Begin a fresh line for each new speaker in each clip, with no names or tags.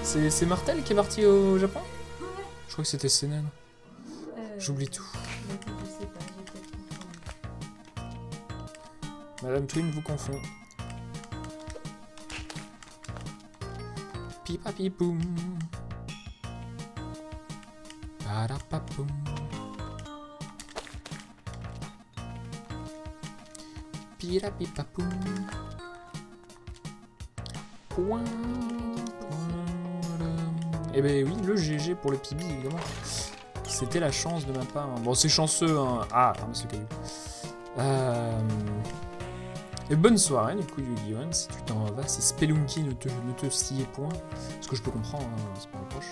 C'est Martel qui est parti au Japon? Je crois que c'était Seinen. J'oublie tout.
Je sais pas, j'ai peut-être confondu.
Madame Twin vous confond. Pipa pipoum. Parapapoum. Pirapipapoum. Point. Eh ben oui, le GG pour le Pibi, évidemment. C'était la chance de ma part. Bon, c'est chanceux, hein. Ah, monsieur Caillou. Et bonne soirée, du coup, Yu-Gi-Oh! Si tu t'en vas, si Spelunky ne te sciait point. Ce que je peux comprendre, hein, c'est pas un proche.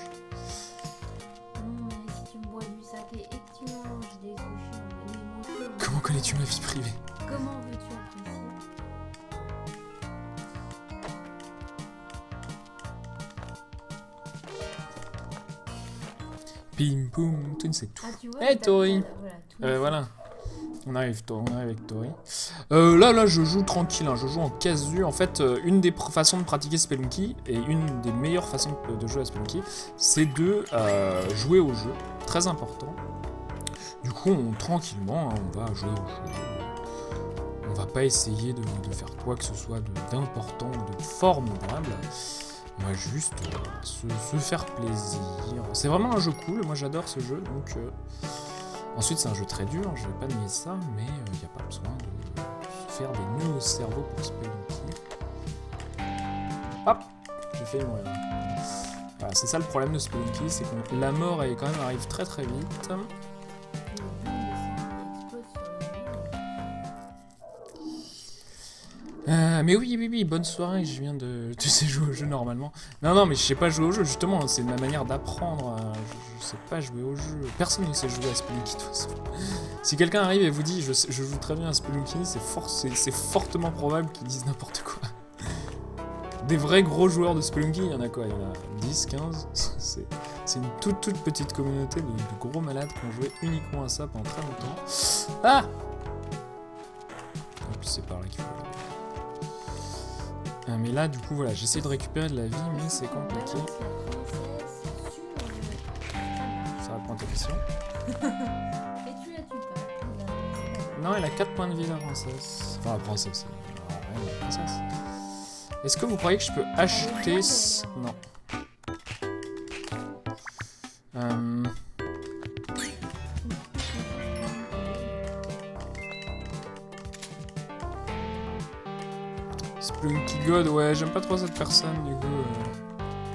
Si tu me bois du saké et que tu manges des sushis en émotion.
Comment connais-tu ma vie privée?
Comment veux-tu apprécier?
Pim poum, Twin, c'est tout.
Ah, tu vois,
Hey Tori! Voilà. On arrive avec Tori. Là, je joue tranquille, hein, je joue en casu. En fait, une des façons de pratiquer Spelunky, et une des meilleures façons de jouer à Spelunky, c'est de jouer au jeu. Très important. Du coup, tranquillement, hein, on va jouer au jeu. On va pas essayer de faire quoi que ce soit d'important ou de formidable. On va juste se faire plaisir. C'est vraiment un jeu cool, moi j'adore ce jeu, donc... Ensuite, c'est un jeu très dur, je vais pas nier ça, mais il n'y a pas besoin de se faire des nœuds au cerveau pour Spelunky. Hop, j'ai failli mourir. Voilà, c'est ça le problème de Spelunky, c'est que la mort elle, quand même arrive très très vite. Mais oui, bonne soirée, je viens de... Tu sais jouer au jeu normalement. Non, mais je sais pas jouer au jeu, justement, c'est ma manière d'apprendre. Je sais pas jouer au jeu. Personne ne sait jouer à Spelunky, de toute façon. Si quelqu'un arrive et vous dit je joue très bien à Spelunky, c'est fortement probable qu'ils disent n'importe quoi. Des vrais gros joueurs de Spelunky, il y en a quoi? Il y en a 10, 15. C'est une toute petite communauté de gros malades qui ont joué uniquement à ça pendant très longtemps. Ah! En plus, c'est par là qu'il faut... mais là, du coup, voilà, j'essaie de récupérer de la vie, mais c'est compliqué. Ça répond à ta question.
Et tu la tues pas.
Non, elle a 4 points de vie, la princesse. Enfin, la princesse. Ouais, la princesse. Est-ce que vous croyez que je peux acheter... Non. Spelunky God, ouais, j'aime pas trop cette personne, du coup,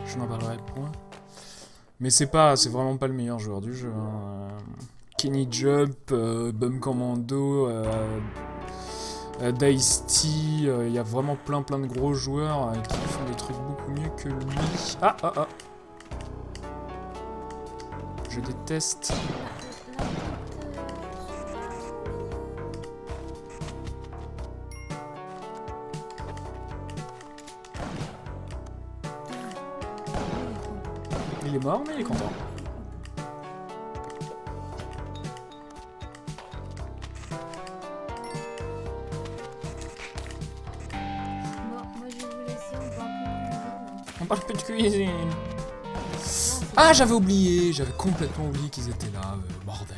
je n'en parlerai point. Mais c'est vraiment pas le meilleur joueur du jeu. Hein. Kenny Jump, Bum Commando, Dice-T, il y a vraiment plein de gros joueurs qui font des trucs beaucoup mieux que lui. Ah. Je déteste. Il est mort, mais il est content.
Bon, moi je vais vous laisser,
On parle plus de cuisine. Ah, j'avais oublié, j'avais complètement oublié qu'ils étaient là, bordel.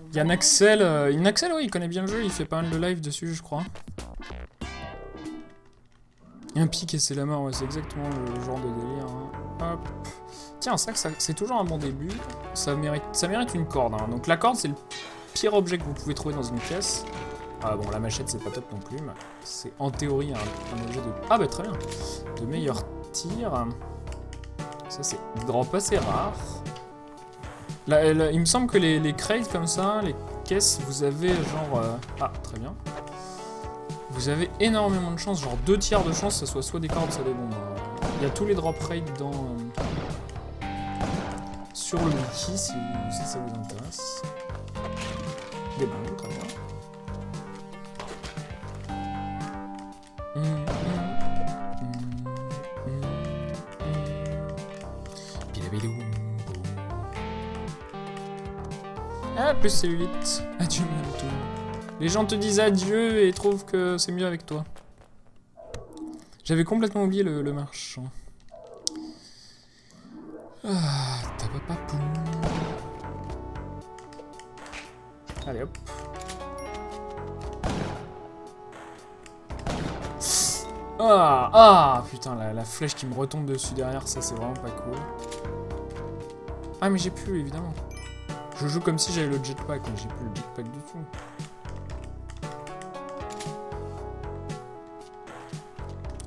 Il y a Naxel, oui, il connaît bien le jeu, il fait pas mal de live dessus, je crois. Un pic et c'est la mort, ouais, c'est exactement le genre de délire. Hein. Hop. Tiens, ça c'est toujours un bon début. Ça mérite une corde. Hein. Donc la corde, c'est le pire objet que vous pouvez trouver dans une pièce. Ah bon, la machette, c'est pas top non plus, mais c'est en théorie un objet de... Ah bah très bien. De meilleur tir. Ça, c'est une drop assez rare. Là, il me semble que les crates comme ça, les caisses, vous avez genre... Ah, très bien. Vous avez énormément de chance, genre 2 tiers de chance que ce soit des cordes, soit des bombes. Il y a tous les drop rates dans... sur le wiki, si ça vous intéresse. Des bombes, très bien. Ah, plus cellulite. Adieu, madame tout. Les gens te disent adieu et trouvent que c'est mieux avec toi. J'avais complètement oublié le marchand. Ah, tapapapou. Allez hop. Ah putain, la flèche qui me retombe dessus derrière, ça c'est vraiment pas cool. Ah mais j'ai plus évidemment. Je joue comme si j'avais le jetpack, mais j'ai plus le jetpack du tout.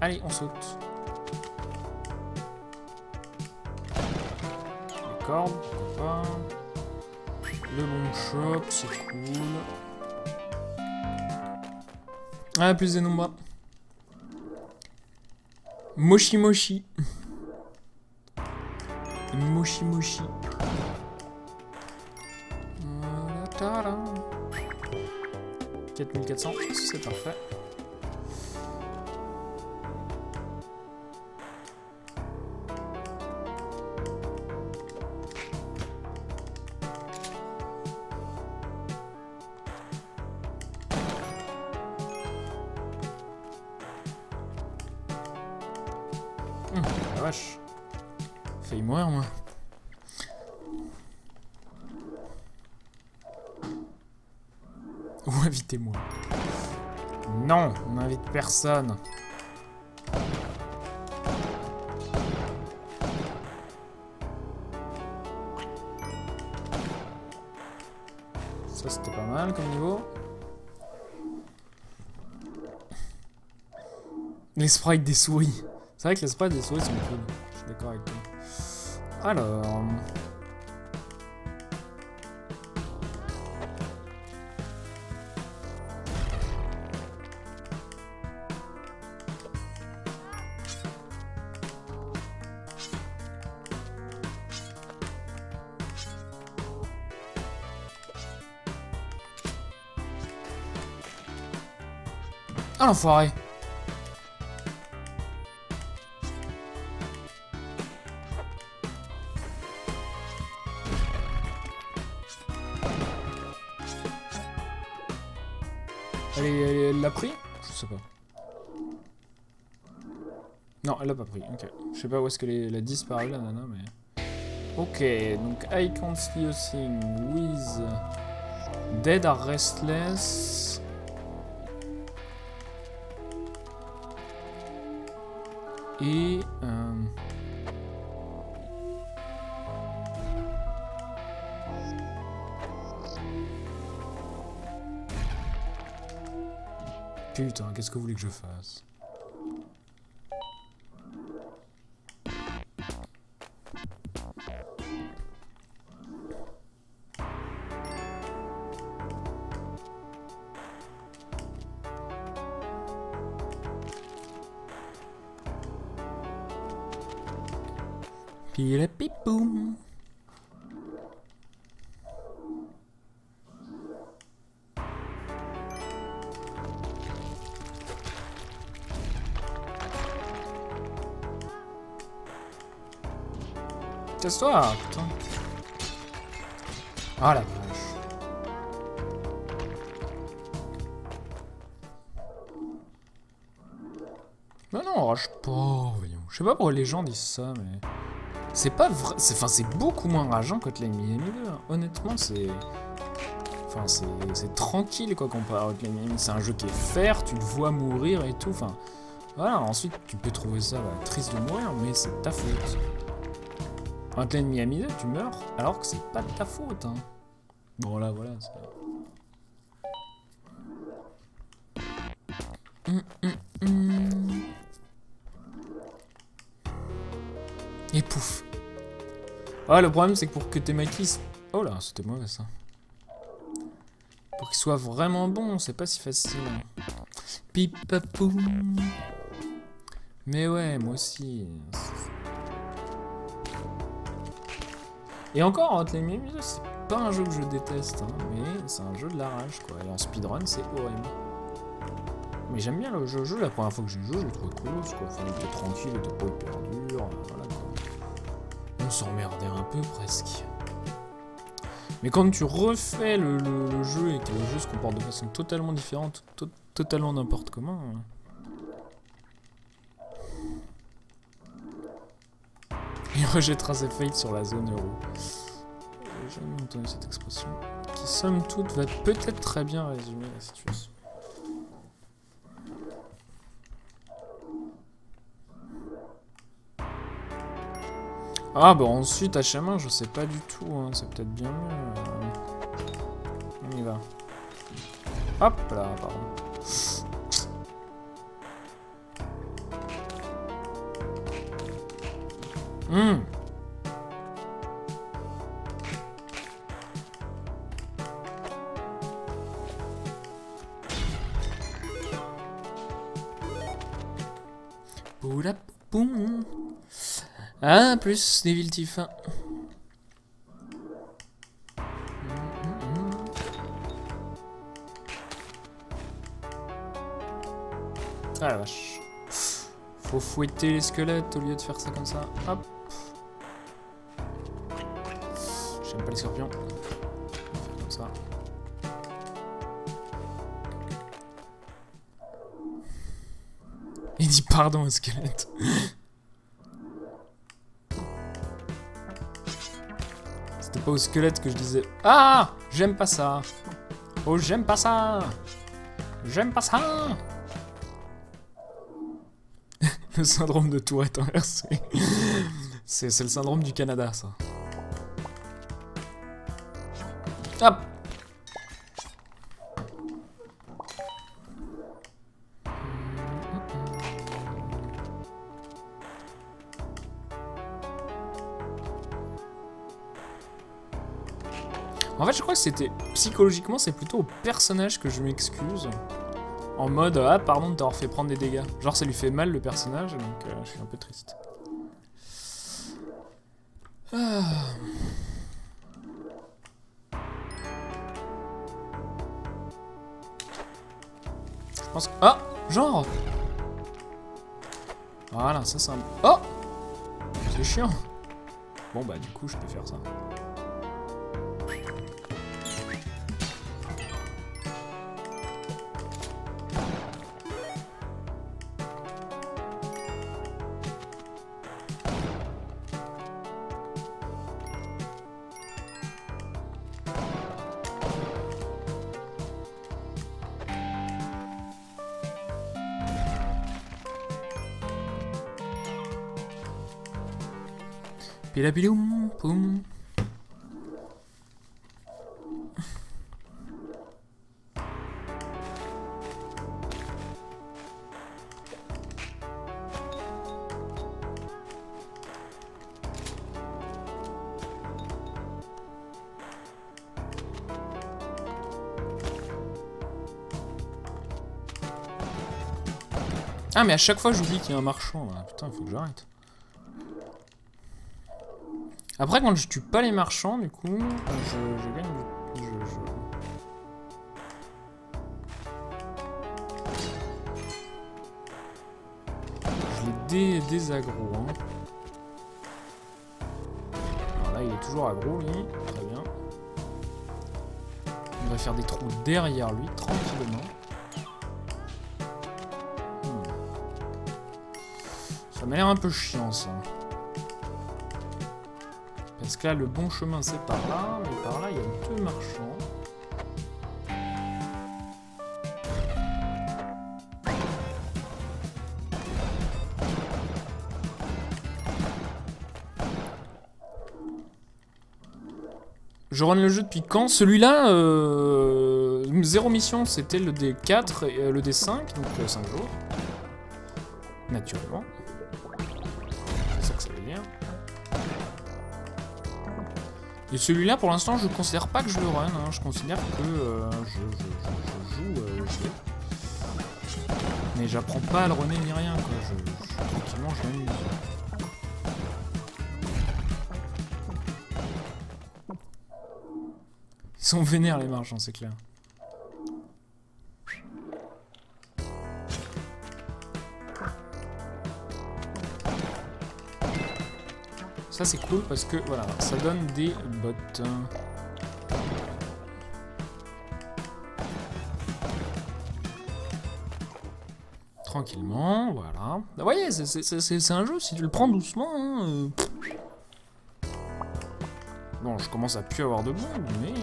Allez, on saute. Les cordes, pourquoi pas. Le bon shop, c'est cool. Ah, plus des nombres. Moshi Moshi. Moshi Moshi. 4400, c'est parfait. La vache. Failli mourir, moi. Ou invitez-moi. Non, on n'invite personne. Ça, c'était pas mal comme niveau. Les sprites des souris. C'est vrai que les sprites des souris sont cool. Je suis d'accord avec toi. Alors... Ah l'enfoiré! Elle l'a pris? Je sais pas. Non, elle l'a pas pris, ok. Je sais pas où est-ce qu'elle a disparu la nana, mais... Ok, donc I can't see a thing with... Dead are restless... Et... Putain, qu'est-ce que vous voulez que je fasse? Pile-pipoum. Casse-toi, putain. Ah la vache. Non, non, rage pas, voyons. Je sais pas pourquoi les gens disent ça, mais... C'est pas vrai... Enfin, c'est beaucoup moins rageant que Hotline Miami 2. Honnêtement, c'est... Enfin, c'est tranquille, quoi, comparé à Hotline Miami. C'est un jeu qui est fair, tu le vois mourir et tout, enfin... Voilà, ensuite, tu peux trouver ça triste de mourir, mais c'est de ta faute. Hotline Miami 2, tu meurs, alors que c'est pas de ta faute, hein. Bon, là, voilà, Et pouf. Ah, le problème, c'est que pour que tes maquis... Oh là, c'était mauvais, ça. Pour qu'ils soient vraiment bons, c'est pas si facile. Pipapou. Mais ouais, moi aussi. Et encore, Hotline Miami 2, c'est pas un jeu que je déteste, hein, mais c'est un jeu de la rage, quoi. Et en speedrun, c'est horrible. Mais j'aime bien le jeu. La première fois que j'ai joué, je l'ai trouvé cool, quoi. Enfin, il était tranquille, il était pas hyper dur, voilà, quoi. On s'emmerdait un peu, presque. Mais quand tu refais le jeu et que le jeu se comporte de façon totalement différente, totalement n'importe comment... rejettera ses failles sur la zone euro. J'ai jamais entendu cette expression, qui somme toute va peut-être très bien résumer la situation. Ah bah ensuite HM1 je sais pas du tout, hein. C'est peut-être bien mieux. On y va. Hop là, pardon. Poula poum. Ah, plus des villes Tiffin. Ah la vache. Faut fouetter les squelettes au lieu de faire ça comme ça. Hop. J'aime pas les scorpions. On va faire comme ça. Il dit pardon au squelette. C'était pas au squelette que je disais ah, j'aime pas ça. Oh, j'aime pas ça. J'aime pas ça. Le syndrome de Tourette inversé. C'est le syndrome du Canada, ça. Hop. En fait, je crois que c'était... Psychologiquement, c'est plutôt au personnage que je m'excuse. En mode, ah pardon de t'avoir fait prendre des dégâts. Genre ça lui fait mal le personnage, donc je suis un peu triste. Ah. Je pense que... Ah, genre. Voilà, ça c'est un... Oh, c'est chiant. Bon bah du coup je peux faire ça. Pilapiloum, poum. Ah mais à chaque fois j'oublie qu'il y a un marchand là. Putain, il faut que j'arrête. Après, quand je tue pas les marchands, du coup, je gagne du... Je les désaggro, hein. Alors là, il est toujours aggro, lui. Très bien. On va faire des trous derrière lui, tranquillement. Ça m'a l'air un peu chiant, ça. Parce que là, le bon chemin, c'est par là. Mais par là, il y a deux marchands. Je run le jeu depuis quand? Celui-là, 0 mission, c'était le D4 et le D5, donc 5 jours. Naturellement. C'est ça que ça veut dire. Et celui-là, pour l'instant, je considère pas que je le run, hein. Je considère que je joue au jeu. Mais j'apprends pas à le runner ni rien, quoi. Tranquillement, je m'amuse. Ils sont vénères, les marchands, c'est clair. Ça c'est cool parce que voilà, ça donne des bottes. Tranquillement, voilà. Vous voyez, c'est un jeu, si tu le prends doucement, hein, Bon, je commence à plus avoir de bombes, mais...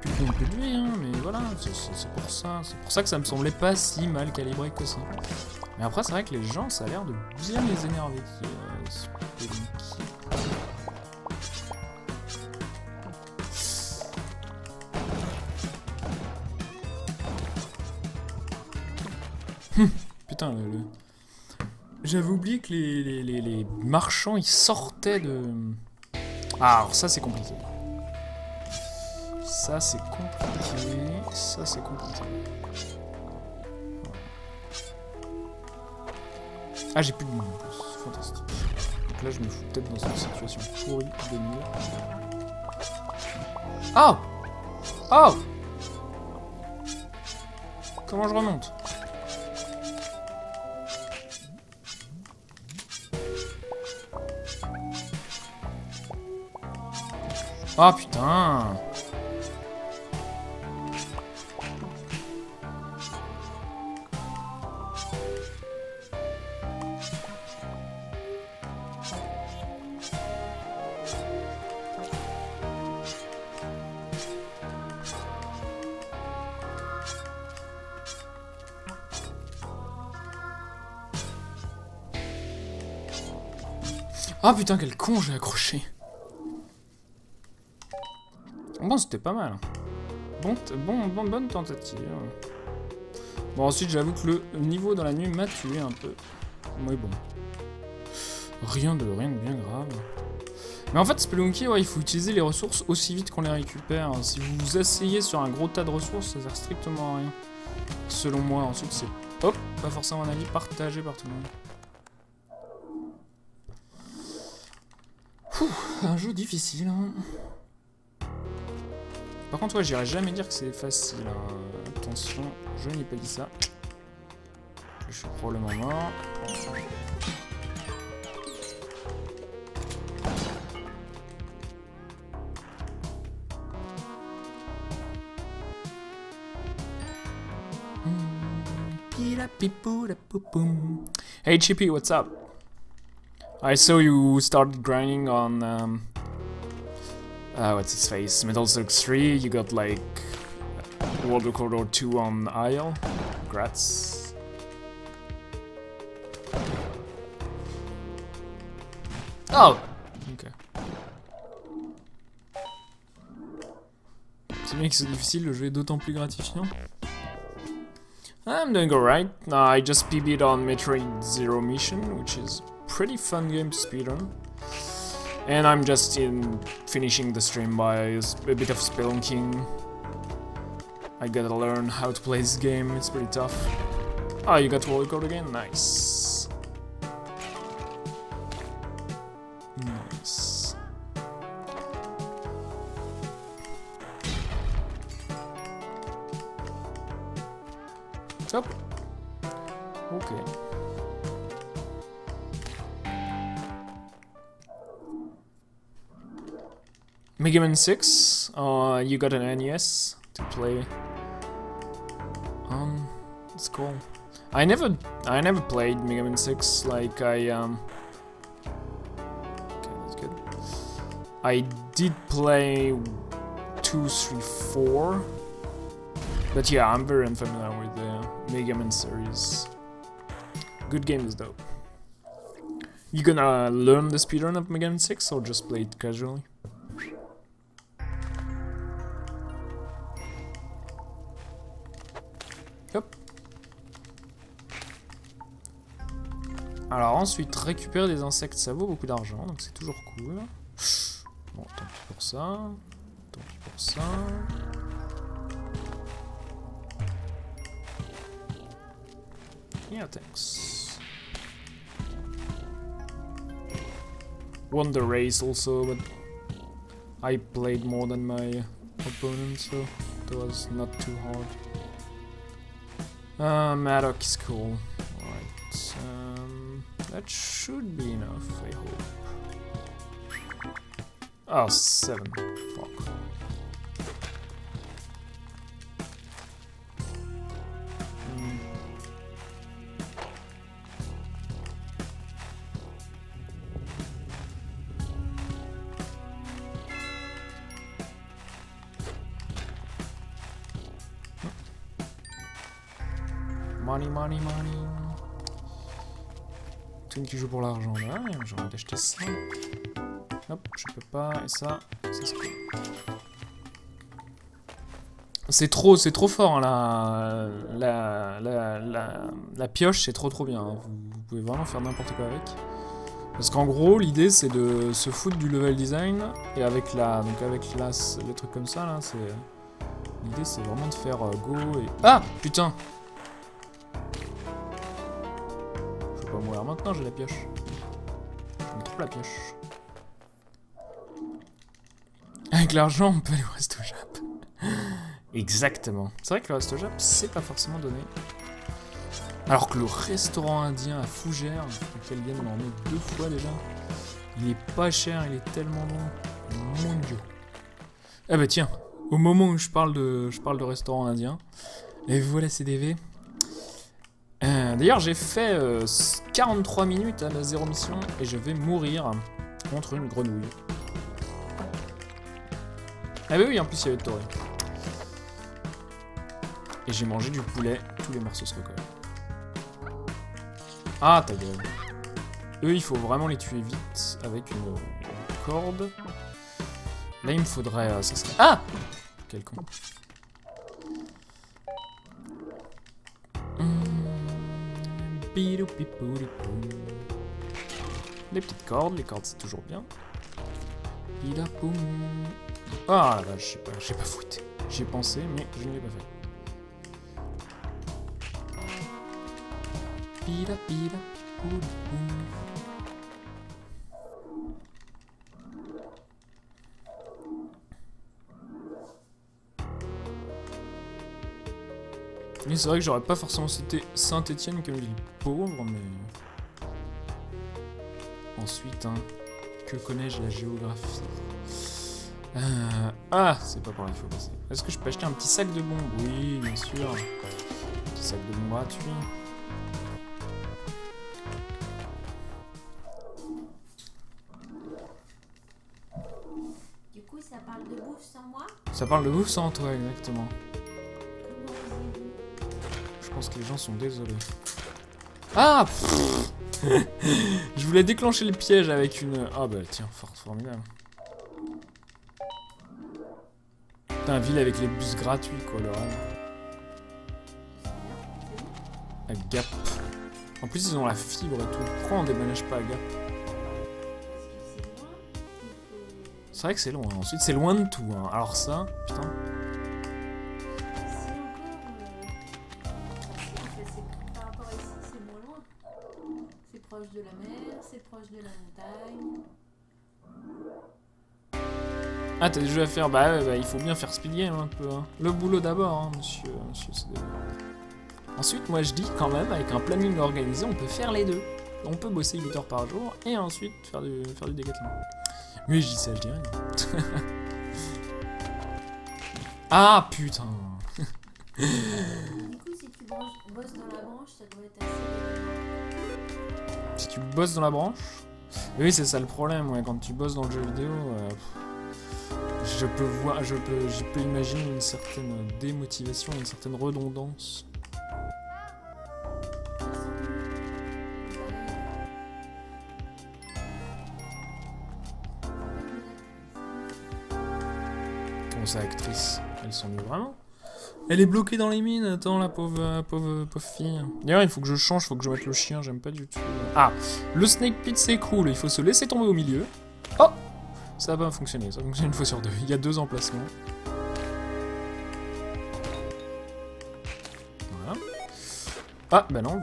plus de bombes, plus de vie, hein, mais voilà, c'est pour ça. C'est pour ça que ça me semblait pas si mal calibré que ça. Mais après, c'est vrai que les gens, ça a l'air de bien les énerver. Putain, j'avais oublié que les marchands, ils sortaient de... Ah, alors ça, c'est compliqué. Ça, c'est compliqué. Ça, c'est compliqué. Ah, j'ai plus de monde en plus. Fantastique. Donc là, je me fous peut-être dans une situation pourrie de mur. Oh! Oh! Comment je remonte? Ah putain! Ah putain, quel con, j'ai accroché. Bon, c'était pas mal. Bonne tentative. Bon, ensuite, j'avoue que le niveau dans la nuit m'a tué un peu. Mais bon. Rien de bien grave. Mais en fait, Spelunky, ouais, il faut utiliser les ressources aussi vite qu'on les récupère. Si vous vous asseyez sur un gros tas de ressources, ça sert strictement à rien. Selon moi, ensuite, c'est... Hop, pas forcément un avis partagé par tout le monde. Un jeu difficile, hein. Par contre, ouais, j'irais jamais dire que c'est facile, hein. Attention, je n'ai pas dit ça. Je suis probablement mort. Hey Chippy, what's up? I saw you started grinding on what's his face? Metal Slug 3, you got like World Record or 2 on Isle. Congrats. Oh! Ok. C'est bien que c'est difficile, le jeu est d'autant plus gratifiant. I'm doing alright. I just PB'd on Metroid Zero Mission, which is a pretty fun game to speedrun. And I'm just finishing the stream by a bit of spelunking. I gotta learn how to play this game, it's pretty tough. Oh, you got world record again? Nice. Nice. Hop. Okay. Mega Man 6, you got an NES to play on. It's cool. I never played Mega Man 6. Like okay, that's good. I did play 2, 3, 4, but yeah, I'm very unfamiliar with the Mega Man series. Good games though. You gonna learn the speedrun of Mega Man 6 or just play it casually? Hop. Alors ensuite, récupérer des insectes, ça vaut beaucoup d'argent, donc c'est toujours cool. Bon, tant pis pour ça. Tant pis pour ça. Yeah, thanks. Won the race also, but I played more than my opponent, so it was not too hard. Madoc is cool. Alright, that should be enough, I hope. Oh, 7. Fuck. Money, money, money. Tout qui joue pour l'argent. Là, j'ai envie d'acheter ça. Hop, je peux pas. Et ça c'est cool. C'est trop fort, hein, la pioche, c'est trop bien. Hein. Vous pouvez vraiment faire n'importe quoi avec. Parce qu'en gros, l'idée, c'est de se foutre du level design. Et avec les trucs comme ça, là, c'est... L'idée, c'est vraiment de faire go et... Ah, putain! Je vais pas mourir maintenant, j'ai la pioche. J'aime trop la pioche. Avec l'argent, on peut aller au resto Jap. Exactement. C'est vrai que le resto Jap, c'est pas forcément donné. Alors que le restaurant indien à Fougères, auquel vient on en est 2 fois déjà, il est pas cher, il est tellement bon. Mon dieu. Ah bah tiens, au moment où je parle de restaurant indien, et voilà CDV. D'ailleurs j'ai fait 43 minutes à ma 0 mission et je vais mourir contre une grenouille. Ah bah oui, en plus il y avait de Toré. Et j'ai mangé du poulet, tous les morceaux se recollent. Ah, ta gueule. Eux, il faut vraiment les tuer vite avec une corde. Là, il me faudrait... ça serait... Ah! Quel con. Les petites cordes, les cordes, c'est toujours bien. Ah, là, je sais pas, j'ai pas fouetté. J'y ai pensé, mais je ne l'ai pas fait. Pila, pila, poum, poum. Oui, c'est vrai que j'aurais pas forcément cité Saint-Étienne comme ville pauvre, mais... Ensuite, hein, que connais-je la géographie? Ah, c'est pas par là qu'il faut passer. Est-ce que je peux acheter un petit sac de bombes? Oui, bien sûr. Un petit sac de bombes gratuit.
Ça parle de bouffe sans moi?
Ça parle de bouffe sans toi, exactement. Je pense que les gens sont désolés. Ah. Je voulais déclencher le piège avec une... Ah bah tiens, formidable. Putain, ville avec les bus gratuits, quoi, le rêve. À Gap. En plus, ils ont la fibre et tout. Pourquoi on déménage pas à Gap? C'est vrai que c'est loin, hein. Ensuite c'est loin de tout, hein. Alors ça, putain.
Par rapport à ici, c'est moins loin. C'est proche de la mer, c'est proche de la montagne.
Ah, t'as des jeux à faire? Bah, il faut bien faire speed game un peu, hein. Le boulot d'abord, hein, monsieur CDV. Ensuite, moi je dis quand même, avec un planning organisé, on peut faire les deux. On peut bosser 8 heures par jour et ensuite faire du décathlon. Oui, je dis ça, je dis rien. Ah, putain.
Du coup, si tu bosses dans la branche, ça doit être assez...
Si tu bosses dans la branche? Oui, c'est ça le problème, ouais. Quand tu bosses dans le jeu vidéo, je peux imaginer une certaine démotivation, une certaine redondance. Sa actrice, elle s'ennuie vraiment. Elle est bloquée dans les mines, attends la pauvre fille. D'ailleurs il faut que je change, il faut que je mette le chien, j'aime pas du tout. Ah, le snake pit c'est cool, il faut se laisser tomber au milieu. Oh, ça va pas fonctionner, ça fonctionne une fois sur deux, il y a 2 emplacements. Voilà. Ah bah non,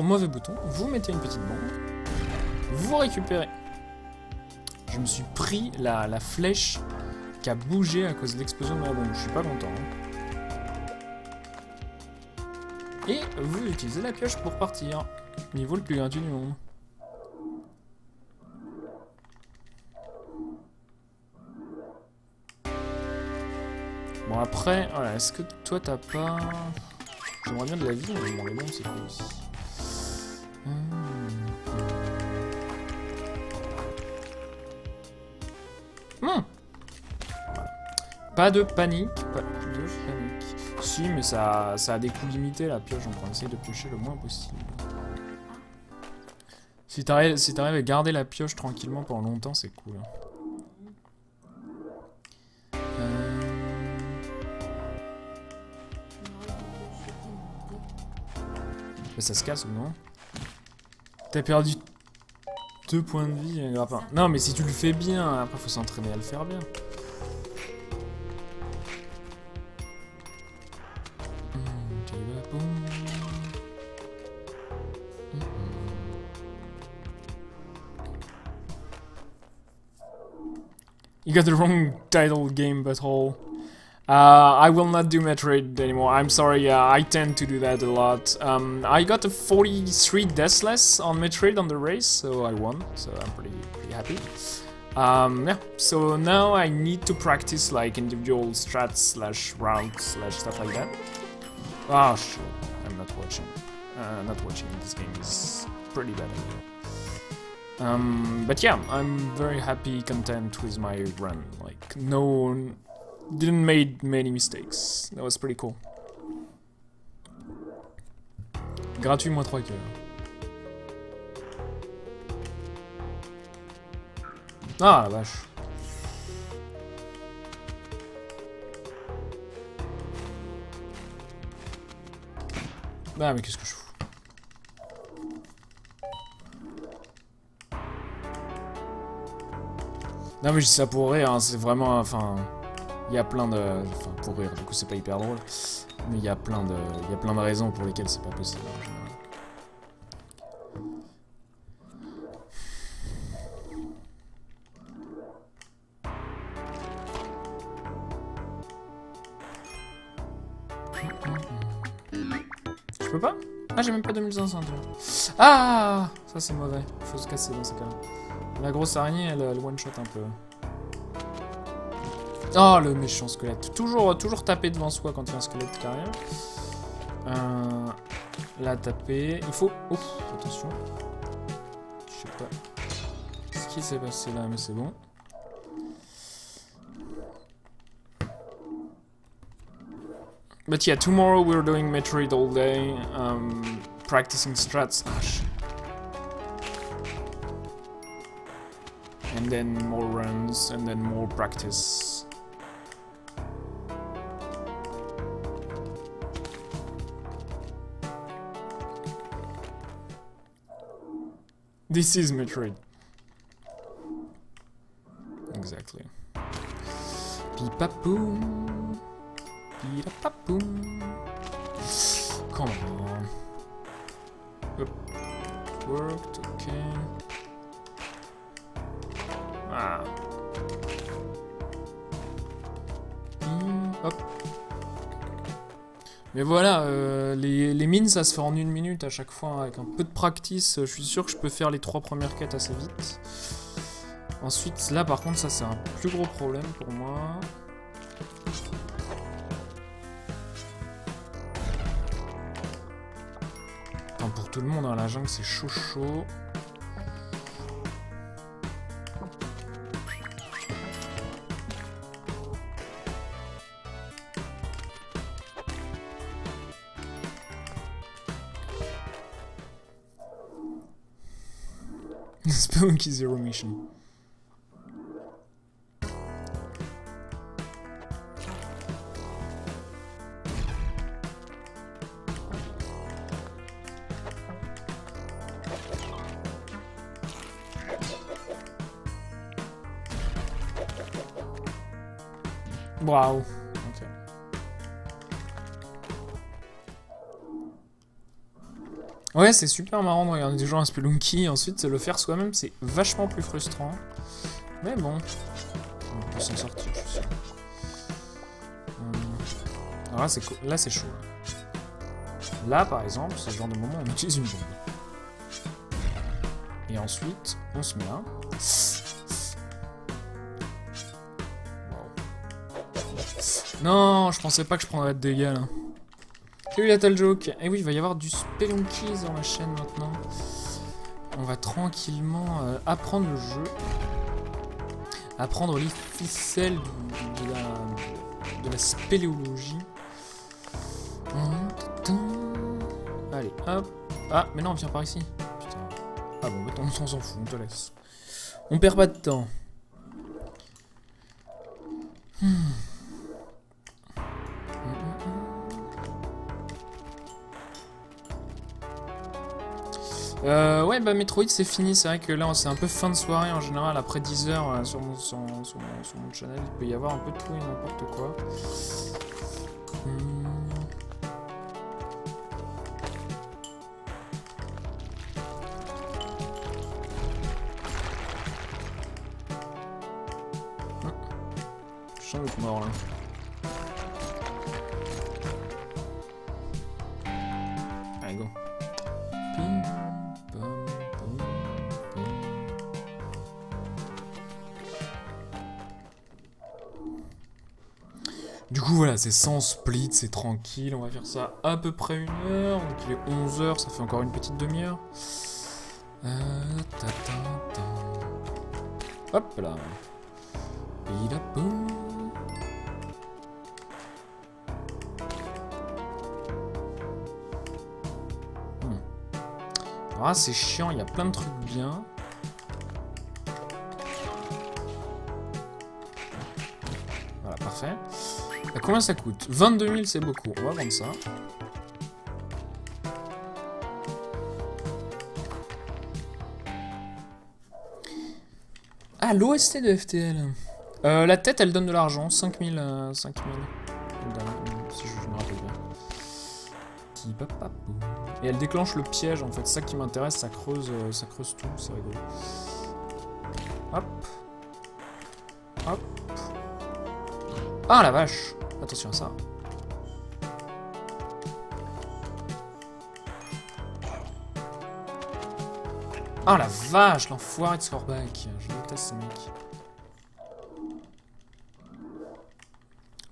mauvais bouton, vous mettez une petite bombe. Vous récupérez. Je me suis pris la flèche qui a bougé à cause de l'explosion de ma bombe. Je suis pas content. Hein. Et vous utilisez la pioche pour partir. Niveau le plus gratuit du monde. Bon après, voilà, est-ce que toi t'as pas... J'aimerais bien de la vie, mais bon les bombes c'est cool aussi. Pas de panique, Si, mais ça a des coûts limités la pioche, donc on essaye de piocher le moins possible. Si t'arrives à garder la pioche tranquillement pendant longtemps, c'est cool. Ça se casse ou non? T'as perdu 2 points de vie, grappin. Non, mais si tu le fais bien, après faut s'entraîner à le faire bien. You got the wrong title, game butthole. I will not do Metroid anymore. I'm sorry, I tend to do that a lot. I got a 43 deaths less on Metroid on the race, so I won. So I'm pretty happy. Yeah. So now I need to practice like individual strats slash routes slash stuff like that. Oh shit! I'm not watching. Not watching. This game is pretty bad. But yeah, I'm very happy, content with my run. Like didn't made many mistakes. That was pretty cool. Gratuit moins 3 que. Ah la vache. Ah mais qu'est-ce que je fous? Non mais je dis ça pour rire, hein, c'est vraiment, enfin, il y a plein de, enfin pour rire, du coup c'est pas hyper drôle, mais il y a plein de raisons pour lesquelles c'est pas possible. Je peux pas? Ah j'ai même pas 2500. Ah ça c'est mauvais, faut se casser dans ces cas-là. La grosse araignée, elle one-shot un peu. Oh, le méchant squelette. Toujours taper devant soi quand il y a un squelette qui arrive. La taper. Il faut... Oh, attention. Je sais pas ce qui s'est passé là, mais c'est bon. But yeah, tomorrow we're doing Metroid all day. Practicing strats. Ah, shit. And then more runs, and then more practice. This is Metroid. Exactly. Peep-a-boom. Peep-a-boom. Come on. Yep. Worked, okay. Ah. Hop. Mais voilà, les mines ça se fait en 1 minute à chaque fois, avec un peu de practice, je suis sûr que je peux faire les 3 premières quêtes assez vite. Ensuite, là par contre ça c'est un plus gros problème pour moi. Enfin, pour tout le monde, hein, la jungle c'est chaud chaud. Spelunky Zero Mission. Waouh. Ok. Ouais, c'est super marrant de regarder des gens à Spelunky, ensuite le faire soi-même c'est vachement plus frustrant. Mais bon, on peut s'en sortir, je suis sûr. Alors là c'est chaud. Là par exemple, c'est le genre de moment où on utilise une bombe. Et ensuite, on se met là. Non, je pensais pas que je prendrais de dégâts là. Salut la Tal Joke. Et oui, il va y avoir du Spelunky sur ma chaîne maintenant. On va tranquillement apprendre le jeu. Apprendre les ficelles de la spéléologie. Allez, hop. Ah, mais non, viens par ici. Putain. Ah bon, bah, on s'en fout, on te laisse. On perd pas de temps. Ouais, bah Metroid c'est fini, c'est vrai que là c'est un peu fin de soirée en général, après 10 heures sur mon channel, il peut y avoir un peu de tout et n'importe quoi. Je sens d'être mort là. Allez, go. Du coup voilà, c'est sans split, c'est tranquille, on va faire ça à peu près 1 heure, donc il est 11 heures, ça fait encore une petite demi-heure. Hop là. Alors là c'est chiant, il y a plein de trucs bien. Voilà, parfait. À combien ça coûte? 22 000 c'est beaucoup, on va vendre ça. Ah, l'OST de FTL. La tête elle donne de l'argent, 5 000. 5 000. Si je me rappelle bien. Et elle déclenche le piège en fait, c'est ça qui m'intéresse, ça creuse tout, c'est rigolo. Hop. Hop. Ah la vache! Attention à ça. Ah la vache, l'enfoiré de Scoreback. Je déteste ce mec.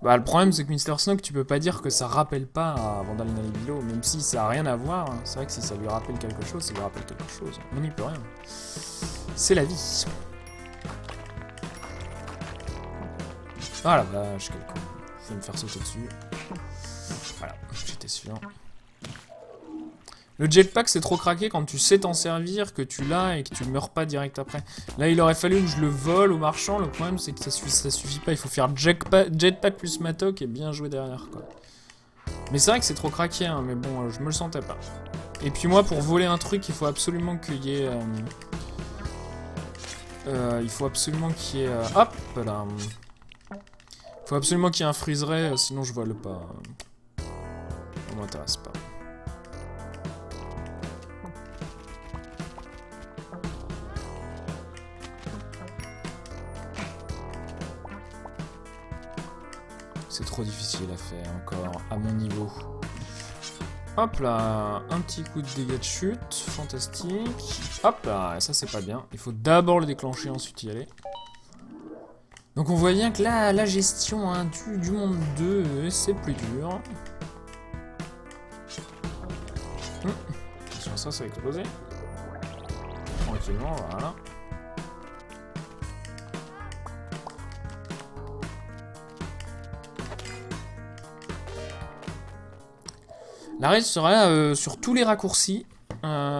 Bah le problème c'est que Mr. Snock, tu peux pas dire que ça rappelle pas à Vandal Nalibilo, même si ça a rien à voir. Hein. C'est vrai que si ça lui rappelle quelque chose, ça lui rappelle quelque chose. On n'y peut rien. C'est la vie. Ah la vache, quel con. Je vais me faire sauter dessus. Voilà, j'étais sûr. Le jetpack c'est trop craqué quand tu sais t'en servir, que tu l'as et que tu meurs pas direct après. Là il aurait fallu que je le vole au marchand, le problème c'est que ça suffit pas, il faut faire jetpack plus matok et bien jouer derrière quoi. Mais c'est vrai que c'est trop craqué, hein, mais bon, je me le sentais pas. Et puis moi pour voler un truc il faut absolument qu'il y ait... hop là. Il faut absolument qu'il y ait un freeze-ray, sinon je vole pas. Ça m'intéresse pas. C'est trop difficile à faire encore, à mon niveau. Hop là, un petit coup de dégâts de chute, fantastique. Hop là, ça c'est pas bien. Il faut d'abord le déclencher, ensuite y aller. Donc on voit bien que là, la gestion hein, du monde 2, c'est plus dur. Attention, ça va exploser. Tranquillement, voilà. La raid sera sur tous les raccourcis,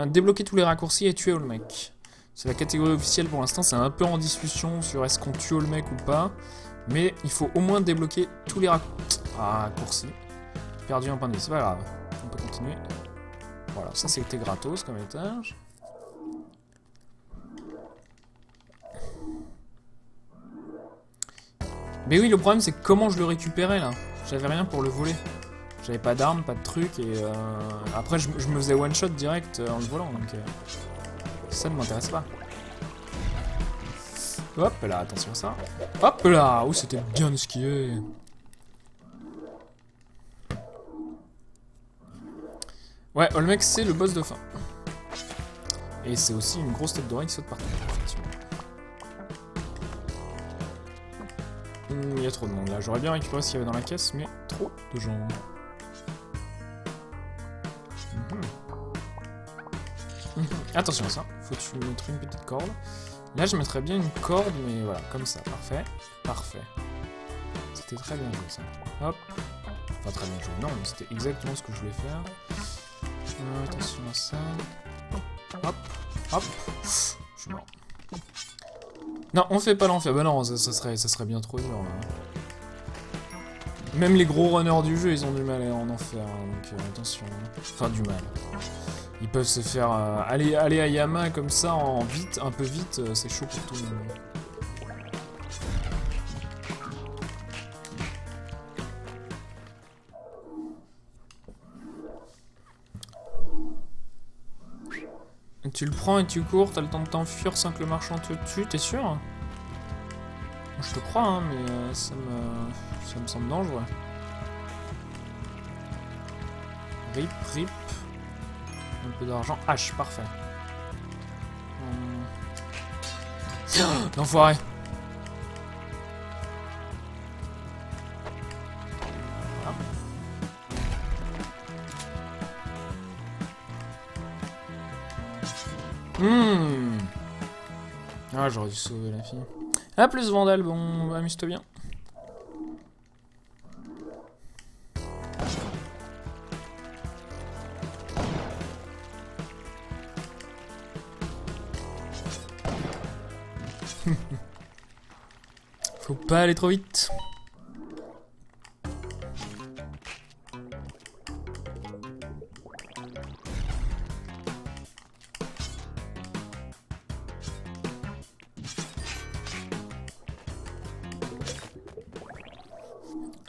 débloquer tous les raccourcis et tuer all mec. C'est la catégorie officielle pour l'instant, c'est un peu en discussion sur est-ce qu'on tue all mec ou pas. Mais il faut au moins débloquer tous les raccourcis. Perdu un point de vie, c'est pas grave. On peut continuer. Voilà, ça c'était gratos comme étage. Mais oui, le problème c'est comment je le récupérais là. J'avais rien pour le voler. J'avais pas d'armes, pas de trucs et après je me faisais one shot direct en le volant donc ça ne m'intéresse pas. Hop là, attention à ça. Hop là, oh c'était bien esquivé. Ouais, Olmec c'est le boss de fin. Et c'est aussi une grosse tête d'oreille qui saute par terre, effectivement. Il y a trop de monde là, j'aurais bien récupéré ce qu'il y avait dans la caisse, mais trop de gens. Attention à ça, faut que tu mettes une petite corde. Là je mettrais bien une corde, mais voilà, comme ça, parfait. Parfait. C'était très bien comme ça. Hop. Pas très bien joué. Non, mais c'était exactement ce que je voulais faire. Attention à ça. Hop, hop. Je suis mort. Non, on fait pas l'enfer. Bah non, ça serait bien trop dur là. Même les gros runners du jeu, ils ont du mal en enfer. Hein, donc attention. Enfin, du mal. Ils peuvent se faire aller à Yama comme ça en vite, un peu vite, c'est chaud pour tout le monde. Tu le prends et tu cours, t'as le temps de t'enfuir sans que le marchand te tue, t'es sûr? Je te crois, hein, mais ça me semble dangereux. Rip, rip. Un peu d'argent. H, parfait. L'enfoiré. Ah, j'aurais dû sauver la fille. Ah, plus Vandal, bon, amuse-toi bien. Faut pas aller trop vite.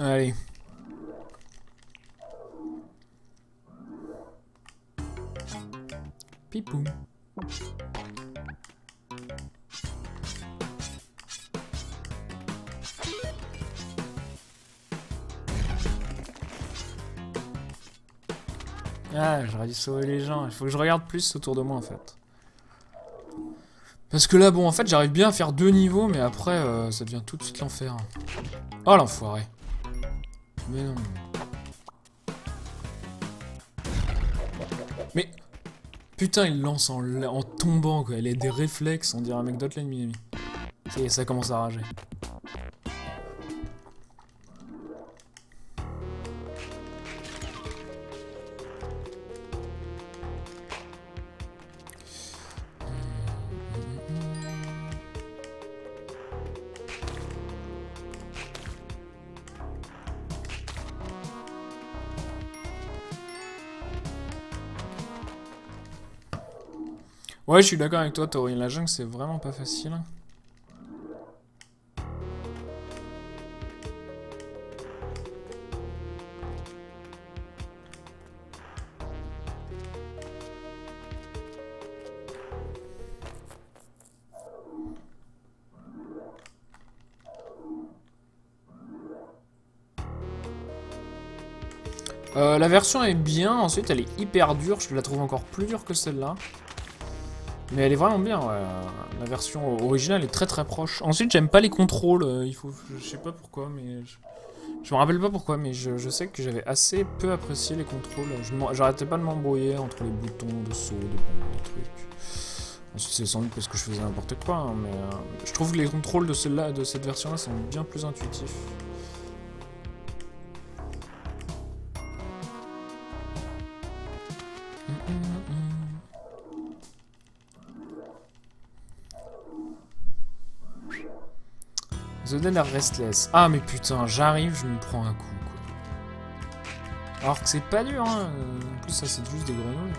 Allez. Pipou. Ah, j'aurais dû sauver les gens. Il faut que je regarde plus autour de moi en fait. Parce que là, bon, en fait, j'arrive bien à faire 2 niveaux, mais après, ça devient tout de suite l'enfer. Oh, l'enfoiré. Mais non. Mais... Putain, il lance en tombant, quoi. Il a des réflexes, on dirait un mec d'Hotline Miami. Ça y est, ça commence à rager. Ouais, je suis d'accord avec toi, Tori. La jungle, c'est vraiment pas facile. La version est bien, ensuite elle est hyper dure, je la trouve encore plus dure que celle-là. Mais elle est vraiment bien, ouais. La version originale est très très proche. Ensuite, j'aime pas les contrôles, je sais pas pourquoi, mais... Je me rappelle pas pourquoi, mais je sais que j'avais assez peu apprécié les contrôles. J'arrêtais pas de m'embrouiller entre les boutons de saut, de trucs. Ensuite, c'est sans doute parce que je faisais n'importe quoi, hein, mais je trouve que les contrôles de cette version-là sont bien plus intuitifs. The Dead are Restless. Ah mais putain, j'arrive, je me prends un coup quoi. Alors que c'est pas dur hein. En plus ça c'est juste des grenouilles.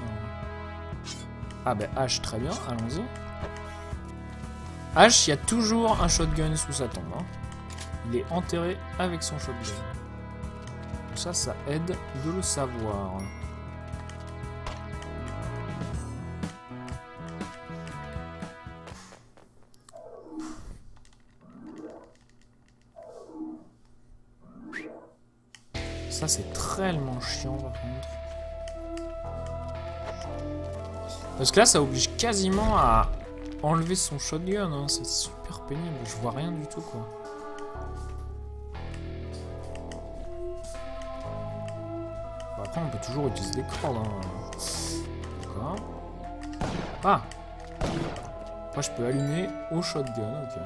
Ah bah H très bien, allons-y. H, il y a toujours un shotgun sous sa tombe. Hein. Il est enterré avec son shotgun. Ça aide de le savoir. Ça c'est tellement chiant par contre. Parce que là ça oblige quasiment à enlever son shotgun, hein. C'est super pénible, je vois rien du tout quoi. Bon, après on peut toujours utiliser des cordes. Hein. D'accord. Ah. Après je peux allumer au shotgun, ok.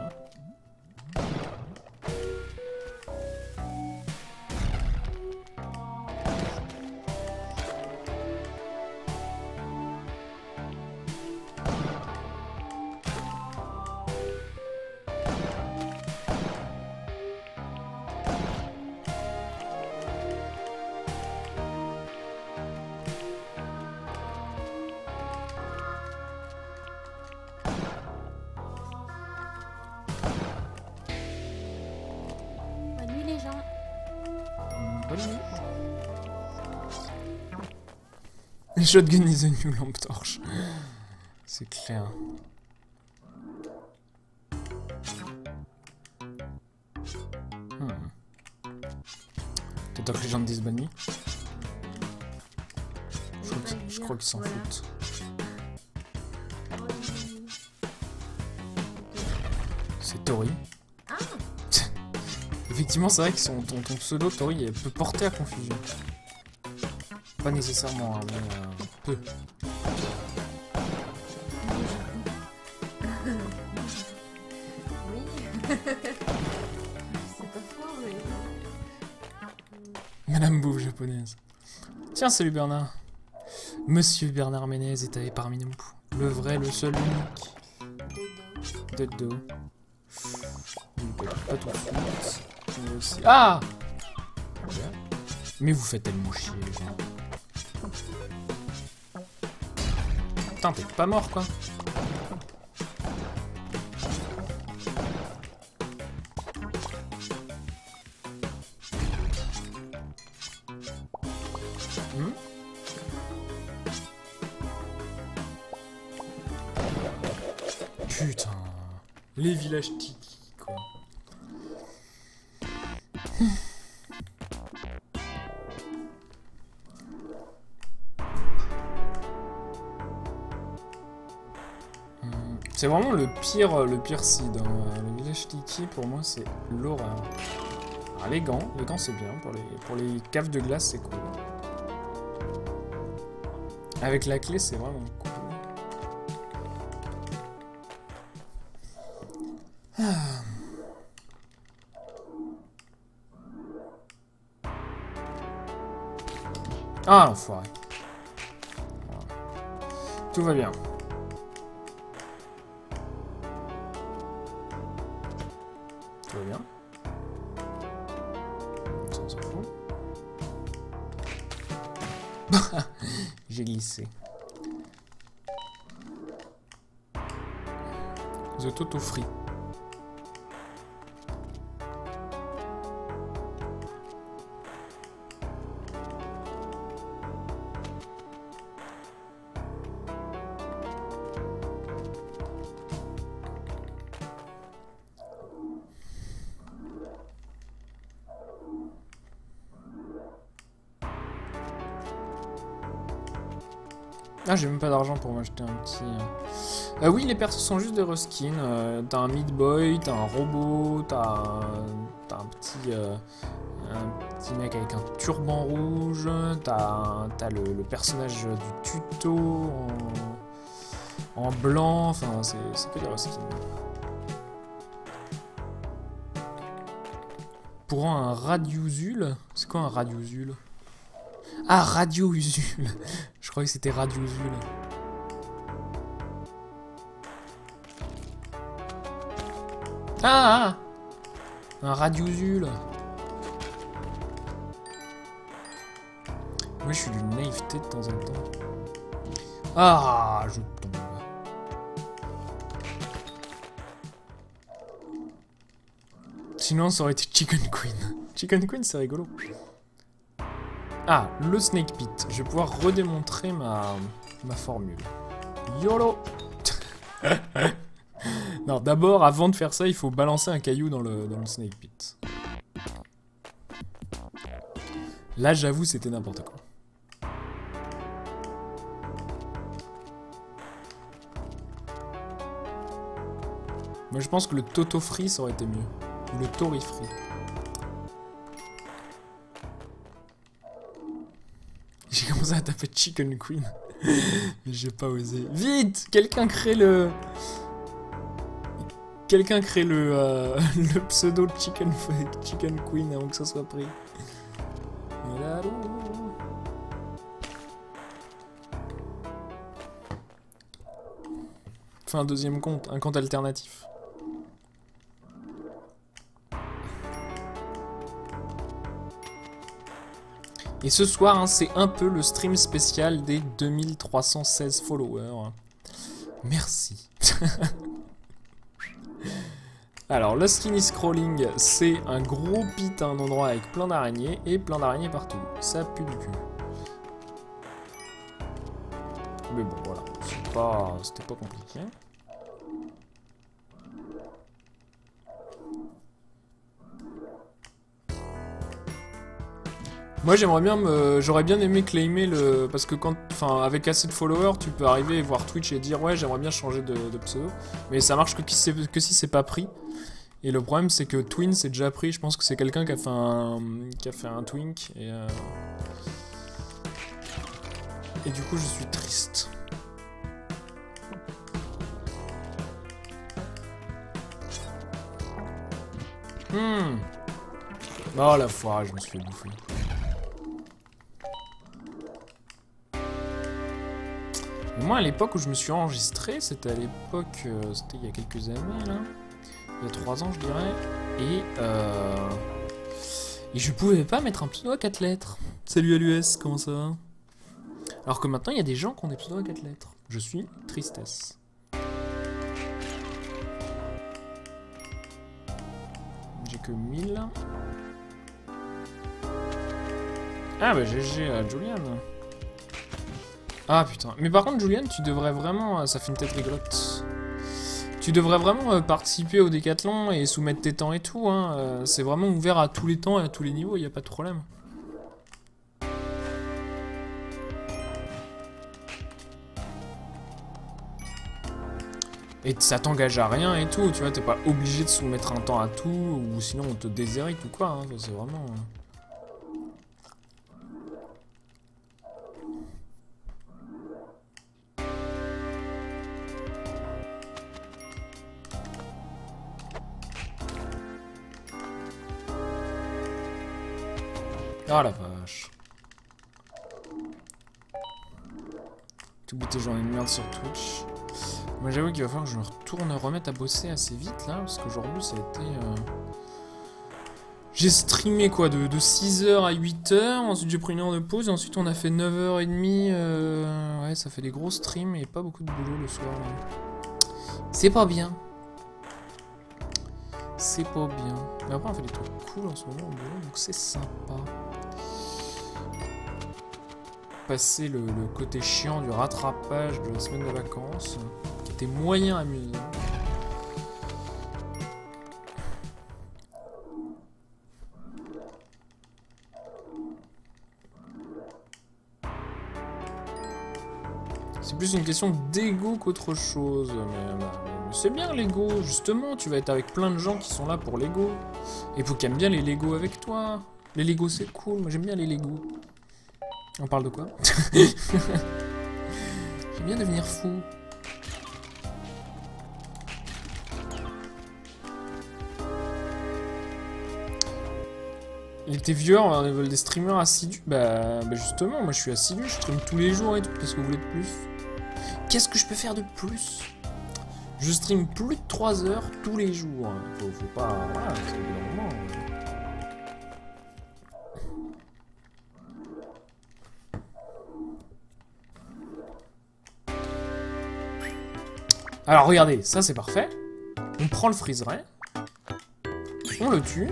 bonne nuit. Shotgun is a new lampe torche. C'est clair. T'attends que les gens te disent bonne nuit. Je crois qu'ils s'en foutent. C'est Tori.
Ah.
Effectivement, c'est vrai que ton pseudo, Tori, elle peut porter à confusion. Pas nécessairement, hein, mais peu.
Oui. C'est pas faux, mais...
Madame Bouffe japonaise. Tiens, salut Bernard. Monsieur Bernard Ménez est parmi nous. Le vrai, le seul, l'unique. Dodo. Pas tout de suite. Ah! Mais vous faites tellement chier, les gens. Putain, t'es pas mort, quoi. Putain, les villages tiki, quoi. C'est vraiment le pire seed. Hein. Le village tiki, pour moi, c'est l'horreur. Alors, les gants c'est bien. Pour les caves de glace, c'est cool. Avec la clé, c'est vraiment cool. Ah, l'enfoiré. Tout va bien. Tout va bien. Ça, on s'en fout. J'ai glissé. The Toto Free. Ah, j'ai même pas d'argent pour m'acheter un petit... oui, les persos sont juste des reskins. T'as un Meat Boy, t'as un robot, t'as un petit mec avec un turban rouge, t'as le personnage du tuto en blanc, enfin c'est que des reskins. Pour un Radiousul, c'est quoi un Radiousul? Ah, Radio-Usul. Je croyais que c'était Radio-Usul. Ah, un Radio-Usul. Moi, je suis d'une naïveté de temps en temps. Ah, je tombe. Sinon, ça aurait été Chicken Queen. Chicken Queen, c'est rigolo. Ah, le Snake Pit. Je vais pouvoir redémontrer ma formule. YOLO. Non, d'abord, avant de faire ça, il faut balancer un caillou dans le Snake Pit. Là, j'avoue, c'était n'importe quoi. Moi, je pense que le Toto Free, ça aurait été mieux. Ou le Tori Free. J'ai commencé à taper Chicken Queen. Mais j'ai pas osé. Vite! Quelqu'un crée le pseudo Chicken Queen avant que ça soit pris. Fais un deuxième compte, un compte alternatif. Et ce soir, hein, c'est un peu le stream spécial des 2316 followers. Merci. Alors, le skinny scrolling, c'est un gros pit à un endroit avec plein d'araignées et plein d'araignées partout. Ça pue du cul. Mais bon, voilà, c'était pas compliqué. Moi j'aimerais bien j'aurais bien aimé claimer le... Parce que avec assez de followers, tu peux arriver et voir Twitch et dire ouais j'aimerais bien changer de pseudo. Mais ça marche que si c'est pas pris. Et le problème c'est que Twin c'est déjà pris, je pense que c'est quelqu'un qui a fait un Twink et du coup je suis triste. Oh la foire, je me suis fait bouffer. Moi, à l'époque où je me suis enregistré, c'était à l'époque, c'était il y a quelques années, là. Il y a 3 ans, je dirais. Et je pouvais pas mettre un pseudo à 4 lettres. Salut à l'US, comment ça va? Alors que maintenant, il y a des gens qui ont des pseudos à 4 lettres. Je suis tristesse. J'ai que 1000. Ah bah GG à Julian. Ah putain, mais par contre Julian, tu devrais vraiment, ça fait une tête rigolote. Tu devrais vraiment participer au décathlon et soumettre tes temps et tout, hein. C'est vraiment ouvert à tous les temps et à tous les niveaux, y a pas de problème. Et ça t'engage à rien et tout, tu vois, t'es pas obligé de soumettre un temps à tout, ou sinon on te déshérite ou quoi, hein. C'est vraiment... Ah la vache. Tout tes journées de merde sur Twitch. Moi j'avoue qu'il va falloir que je me retourne remettre à bosser assez vite là, parce qu'aujourd'hui ça a été... J'ai streamé quoi, de 6h à 8h, ensuite j'ai pris une heure de pause, et ensuite on a fait 9h30, ouais ça fait des gros streams et pas beaucoup de boulot le soir là. C'est pas bien. C'est pas bien. Mais après on fait des trucs cool en ce moment au boulot, donc c'est sympa. Passer le côté chiant du rattrapage de la semaine de vacances, qui était moyen amusant. C'est plus une question d'ego qu'autre chose, mais c'est bien l'ego, justement, tu vas être avec plein de gens qui sont là pour l'ego, et pour qui aiment bien les Lego avec toi. Les Lego c'est cool, moi j'aime bien les Lego. On parle de quoi? J'aime bien devenir fou. Et tes viewers veulent des streamers assidus? Bah justement, moi je suis assidu, je stream tous les jours et tout, qu'est-ce que vous voulez de plus? Qu'est-ce que je peux faire de plus? Je stream plus de 3 heures tous les jours. Faut pas... Voilà, c'est évidemment... Alors regardez, ça c'est parfait. On prend le freeze-ray. On le tue.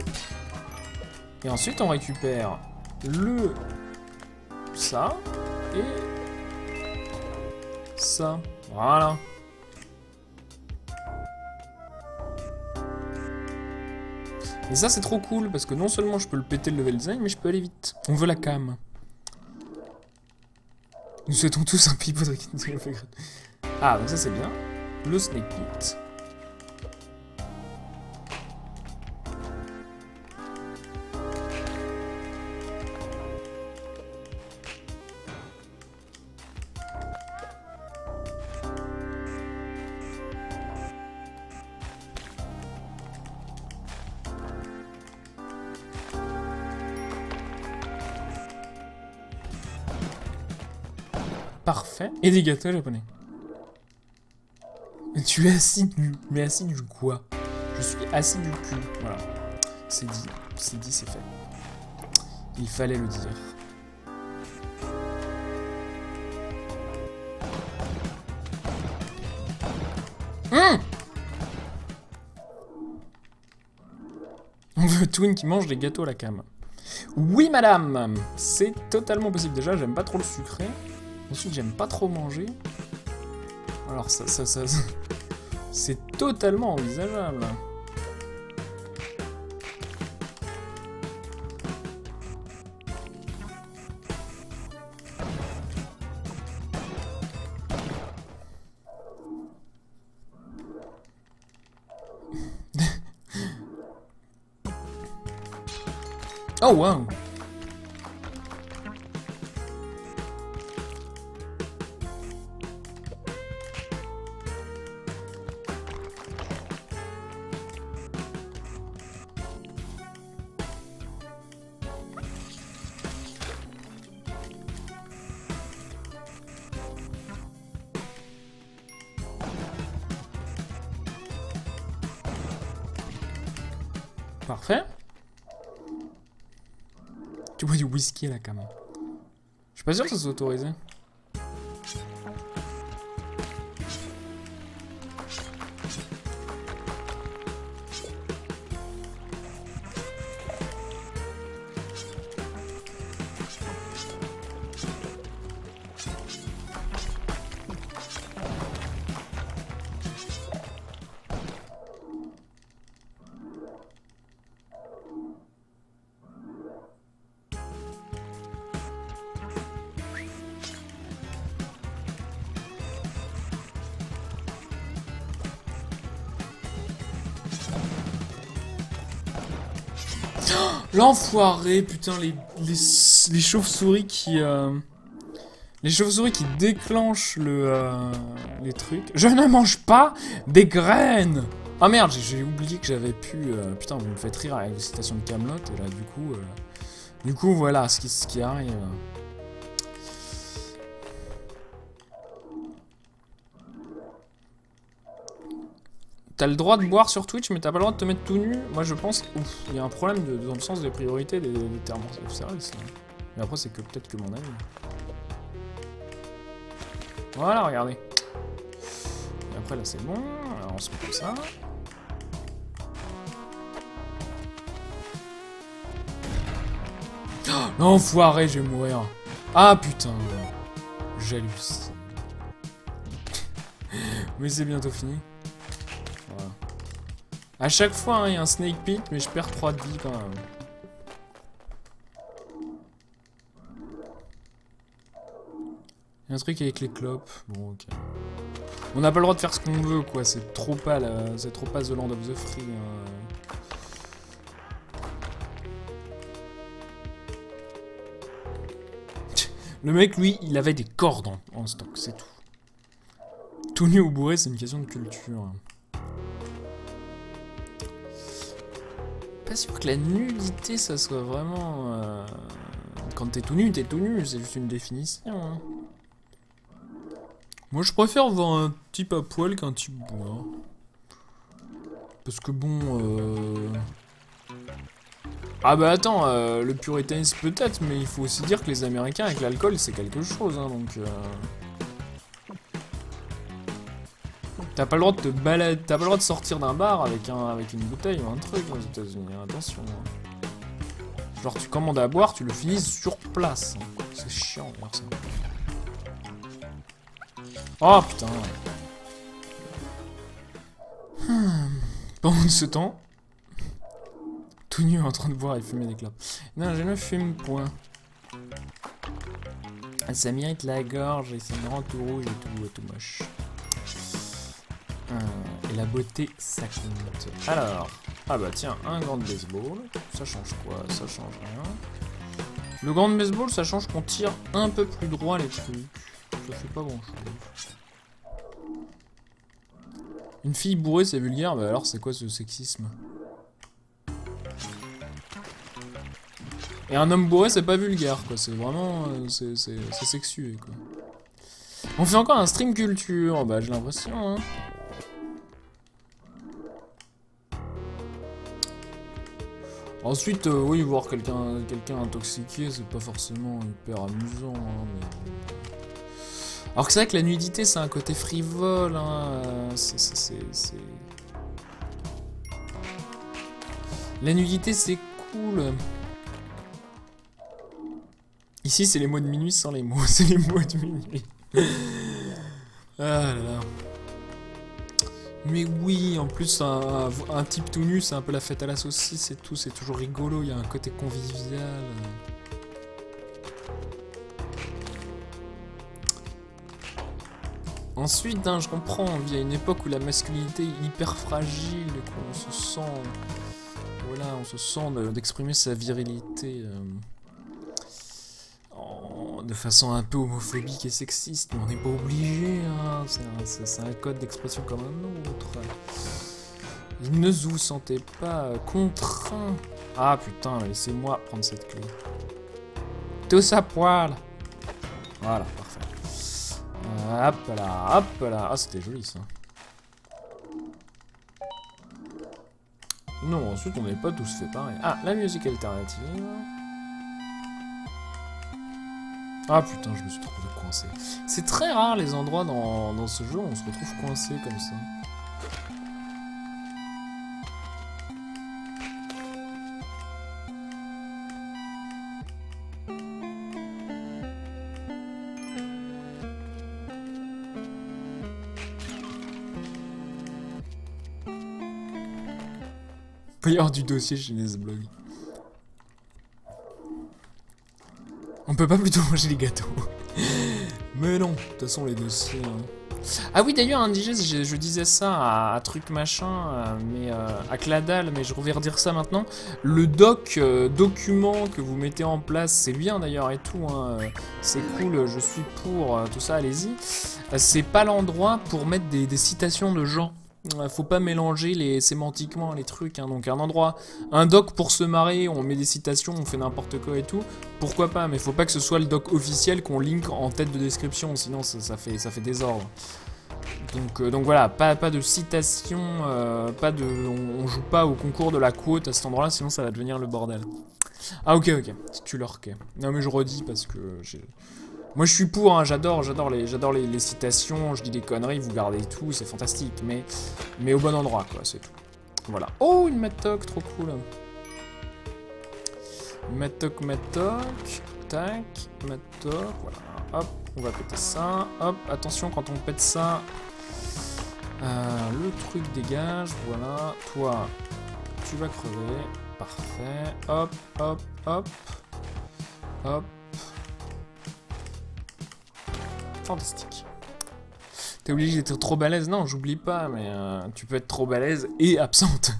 Et ensuite on récupère ça et ça. Voilà. Et ça c'est trop cool parce que non seulement je peux le péter le level design, mais je peux aller vite. On veut la cam. Nous souhaitons tous un pipeau de... Ah donc ça c'est bien. Le snake pit. Parfait. Et des gâteaux japonais. Tu es assidu. Mais assidu quoi? Je suis assidu cul. Voilà. C'est dit. C'est dit, c'est fait. Il fallait le dire. On veut Twin qui mange des gâteaux à la cam. Oui, madame. C'est totalement possible. Déjà, j'aime pas trop le sucré. Ensuite, j'aime pas trop manger. Alors, ça c'est totalement envisageable. Oh wow. Parfait. Tu bois du whisky à la cam. Je suis pas sûr que ça soit autorisé. L'enfoiré, putain, les chauves-souris qui... Les chauves-souris qui déclenchent les trucs. Je ne mange pas des graines. Ah merde, j'ai oublié que j'avais pu... putain, vous me faites rire avec les citations de Kaamelott, et là, du coup, voilà ce qui arrive. T'as le droit de boire sur Twitch, mais t'as pas le droit de te mettre tout nu. Moi, je pense qu'il y a un problème dans le sens des priorités des termes of service. Mais après, c'est que peut-être que mon avis. Voilà, regardez. Et après, là, c'est bon. Alors, on se met comme ça. Oh, l'enfoiré, je vais mourir. Ah, putain. J'hallucine. Mais c'est bientôt fini. A chaque fois, il y a un snake pit, mais je perds 3 de vie quand même. Il y a un truc avec les clopes. Bon, ok. On n'a pas le droit de faire ce qu'on veut, quoi. C'est trop pas The Land of the Free. Hein. Le mec, lui, il avait des cordes en stock, c'est tout. Tout nu ou bourré, c'est une question de culture. Pas sûr que la nudité, ça soit vraiment... Quand t'es tout nu, c'est juste une définition. Hein. Moi, je préfère voir un type à poil qu'un type bourré. Parce que bon... Ah bah attends, le puritanisme peut-être, mais il faut aussi dire que les Américains avec l'alcool, c'est quelque chose, hein, donc... T'as pas le droit de te balader, t'as pas le droit de sortir d'un bar avec une bouteille ou un truc aux États-Unis, attention. Hein. Genre tu commandes à boire, tu le finis sur place. Hein. C'est chiant de faire ça. Oh putain. Pendant ce temps, tout nu en train de boire et fumer des clopes. Non, je ne fume point. Ça m'irrite la gorge et ça me rend tout rouge et tout moche. Et la beauté, ça compte. Alors, ah bah tiens, un gant de baseball. Ça change quoi? Ça change rien. Le gant de baseball, ça change qu'on tire un peu plus droit les trucs. Ça fait pas grand chose. Une fille bourrée, c'est vulgaire. Bah alors, c'est quoi ce sexisme? Et un homme bourré, c'est pas vulgaire, quoi. C'est vraiment... c'est sexué, quoi. On fait encore un stream culture. Bah, j'ai l'impression, hein. Ensuite, oui, voir quelqu'un intoxiqué, c'est pas forcément hyper amusant, hein, mais... Alors que c'est vrai que la nudité, c'est un côté frivole, hein, La nudité, c'est cool. Ici, c'est les mots de minuit sans les mots. C'est les mots de minuit. Ah là là. Mais oui, en plus, un type tout nu, c'est un peu la fête à la saucisse et tout. C'est toujours rigolo, il y a un côté convivial. Ensuite, hein, je comprends, on vit à une époque où la masculinité est hyper fragile, qu'on se sent... Voilà, on se sent d'exprimer sa virilité de façon un peu homophobique et sexiste, mais on n'est pas obligé, hein. C'est un code d'expression comme un autre. Ne vous sentez pas contraint. Ah putain, laissez-moi prendre cette clé. Tous à poil. Voilà, parfait. Hop là, hop là. Ah, c'était joli ça. Non, ensuite on n'est pas tous fait pareil. Ah, la musique alternative. Ah putain, je me suis trouvé coincé. C'est très rare les endroits dans ce jeu où on se retrouve coincé comme ça. Il peut y avoir du dossier chez Nesblog. On peut pas plutôt manger les gâteaux. Mais non, de toute façon les dossiers... Ah oui d'ailleurs Indigest, je disais ça à truc machin, mais à Cladal, mais je vais redire ça maintenant. Le document que vous mettez en place, c'est bien d'ailleurs et tout, hein, c'est cool, je suis pour tout ça, allez-y. C'est pas l'endroit pour mettre des citations de gens. Faut pas mélanger sémantiquement les trucs, hein. Donc un doc pour se marrer, on met des citations, on fait n'importe quoi et tout, pourquoi pas, mais faut pas que ce soit le doc officiel qu'on link en tête de description, sinon ça fait désordre. Donc voilà, pas de citation, on joue pas au concours de la quote à cet endroit là, sinon ça va devenir le bordel. Ah ok, tu le recais. Non mais je redis parce que moi je suis pour, hein, j'adore les citations, je dis des conneries, vous gardez tout, c'est fantastique, mais au bon endroit quoi, c'est tout. Voilà. Oh, une matoc, trop cool. Matoc, tac, matoc, voilà. Hop, on va péter ça, hop, attention quand on pète ça, le truc dégage, voilà. Toi, tu vas crever, parfait, hop, hop, hop, hop. Fantastique. T'es obligé d'être trop balèze? Non, j'oublie pas, mais tu peux être trop balèze et absente.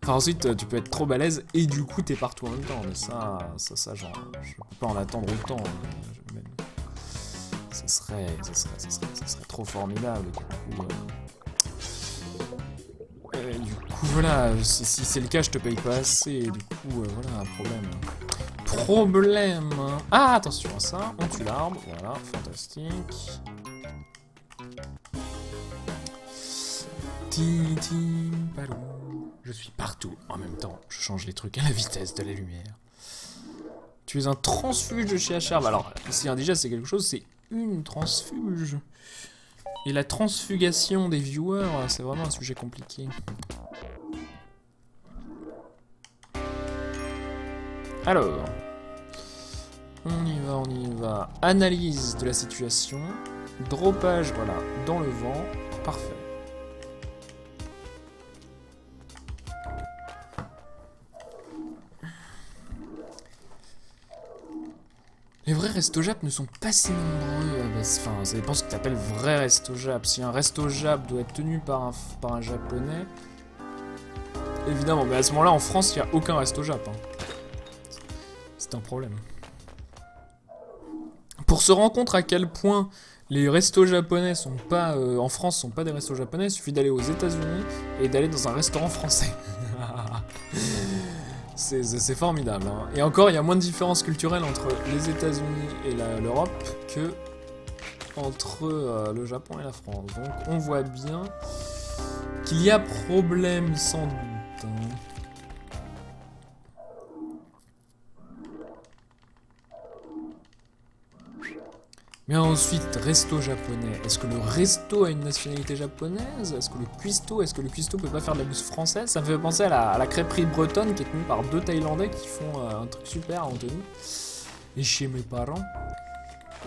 Enfin, ensuite, tu peux être trop balèze et du coup, t'es partout en même temps. Mais ça, genre, je peux pas en attendre autant. Ça serait trop formidable. Du coup, voilà, si c'est le cas, je te paye pas assez. Et du coup, voilà, un problème. Ah, attention à ça, on tue l'arbre, voilà, fantastique. Je suis partout en même temps, je change les trucs à la vitesse de la lumière. Tu es un transfuge de chez HR. Alors, si déjà c'est quelque chose, c'est une transfuge. Et la transfugation des viewers, c'est vraiment un sujet compliqué. Alors... On y va. Analyse de la situation. Droppage, voilà, dans le vent. Parfait. Les vrais restos Jap ne sont pas si nombreux. Enfin, ça dépend ce que tu appelles vrai resto Jap. Si un resto Jap doit être tenu par un japonais, évidemment, mais à ce moment-là, en France, il n'y a aucun resto Jap. Hein. C'est un problème. Pour se rendre compte à quel point les restos japonais sont pas en France sont pas des restos japonais, il suffit d'aller aux États-Unis et d'aller dans un restaurant français. C'est formidable. Hein. Et encore, il y a moins de différences culturelles entre les États-Unis et l'Europe que entre le Japon et la France. Donc on voit bien qu'il y a problème sans doute. Hein. Mais ensuite, resto japonais. Est-ce que le resto a une nationalité japonaise? Est-ce que le cuistot peut pas faire de la bouffe française? Ça me fait penser à la crêperie bretonne qui est tenue par 2 Thaïlandais qui font un truc super à Antony. Et chez mes parents.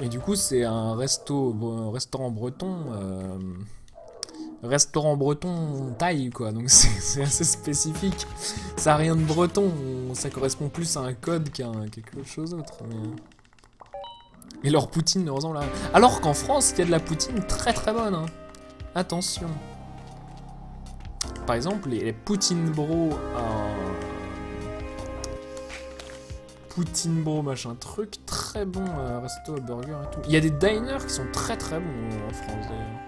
Et du coup, c'est un restaurant breton. Restaurant breton thaï, quoi. Donc c'est assez spécifique. Ça a rien de breton. Ça correspond plus à un code qu'à quelque chose d'autre. Mais... Et leur poutine ne ressemble à rien. Alors qu'en France, il y a de la poutine très très bonne. Hein. Attention. Par exemple, les Poutine Bro... Poutine Bro machin truc, très bon resto, burger et tout. Il y a des diners qui sont très très bons en France d'ailleurs.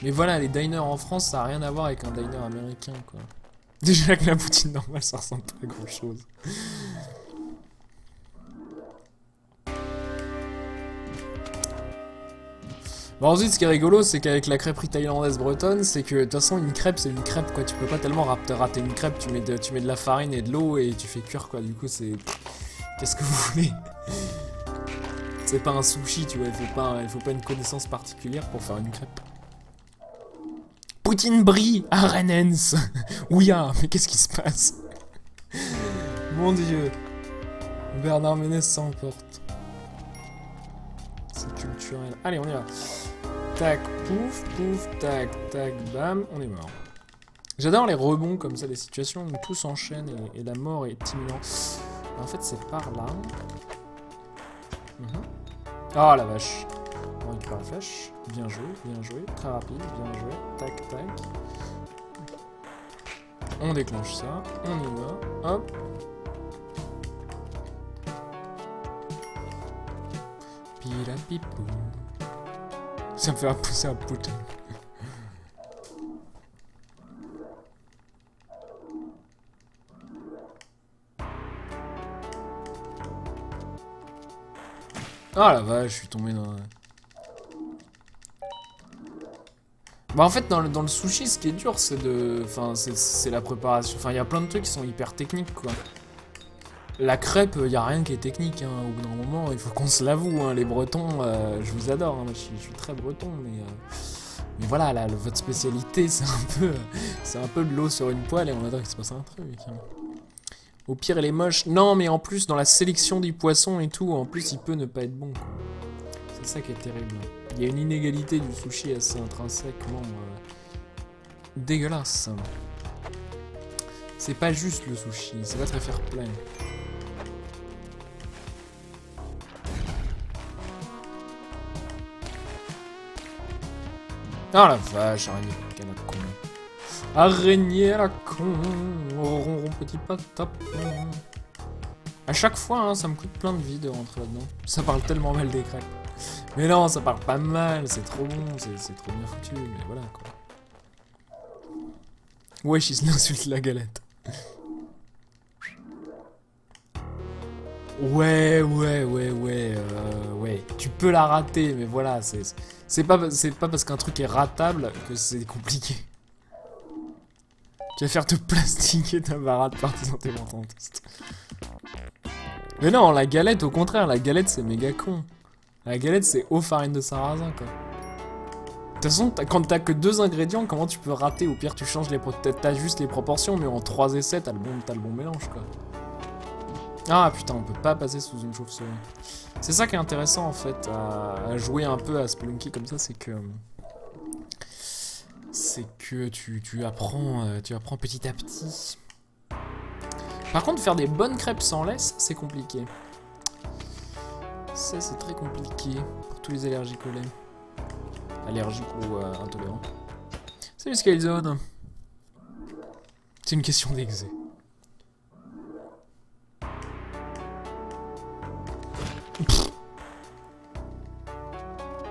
Mais voilà, les diners en France, ça n'a rien à voir avec un diner américain, quoi. Déjà que la poutine normale, ça ressemble pas à grand chose. Bon, ensuite, ce qui est rigolo, c'est qu'avec la crêperie thaïlandaise bretonne, c'est que de toute façon, une crêpe, c'est une crêpe, quoi. Tu peux pas tellement rater une crêpe, tu mets de la farine et de l'eau et tu fais cuire, quoi. Du coup, c'est... Qu'est-ce que vous voulez? C'est pas un sushi, tu vois. Il faut pas une connaissance particulière pour faire une crêpe. Poutine Brie à Renens. Ouya, mais qu'est-ce qui se passe? Mon Dieu. Bernard Ménez s'emporte. C'est culturel. Allez, on y va. Tac, pouf, pouf, tac, tac, bam, on est mort. J'adore les rebonds comme ça, les situations où tout s'enchaîne et la mort est imminente. En fait, c'est par là. Oh la vache. On récupère la flèche. Bien joué, très rapide, bien joué. Tac, tac. On déclenche ça, on y va, hop. Pilapipou. Ça me fait pousser un poutine. Ah la vache, je suis tombé dans... Bah en fait dans le sushi ce qui est dur c'est de... Enfin c'est la préparation. Enfin il y a plein de trucs qui sont hyper techniques quoi. La crêpe, il n'y a rien qui est technique, hein. Au bout d'un moment, il faut qu'on se l'avoue, hein. Les Bretons, je vous adore, hein. Je suis très breton, mais voilà, là, votre spécialité, c'est un peu de l'eau sur une poêle et on adore qu'il se passe un truc. Hein. Au pire, elle est moche. Non, mais en plus, dans la sélection du poisson et tout, en plus, il peut ne pas être bon. C'est ça qui est terrible. Il y a une inégalité du sushi assez intrinsèquement dégueulasse. C'est pas juste le sushi, c'est pas très fair play. Ah la vache, araignée à la con. Araignée à la con. Ronron petit patapon. À chaque fois, hein, ça me coûte plein de vie de rentrer là-dedans. Ça parle tellement mal des crêpes. Mais non, ça parle pas mal, c'est trop bon, c'est trop bien foutu, mais voilà quoi. Wesh, il insulte la galette. Ouais. Tu peux la rater, mais voilà, c'est pas parce qu'un truc est ratable que c'est compliqué. Tu vas faire te plastiquer ta baratte par tes antémentantistes. Mais non, la galette, au contraire, la galette c'est méga con. La galette c'est eau, farine de sarrasin quoi. De toute façon, quand t'as que 2 ingrédients, comment tu peux rater? Au pire, tu changes les t'as juste les proportions, mais en 3 essais, t'as le bon mélange quoi. Ah putain, on peut pas passer sous une chauve-souris. C'est ça qui est intéressant en fait, à jouer un peu à Spelunky comme ça, c'est que tu apprends petit à petit. Par contre, faire des bonnes crêpes sans laisse, c'est compliqué. Ça, c'est très compliqué pour tous les allergiques au lait. Allergiques ou intolérants. Salut Skylezone. C'est une question d'exé.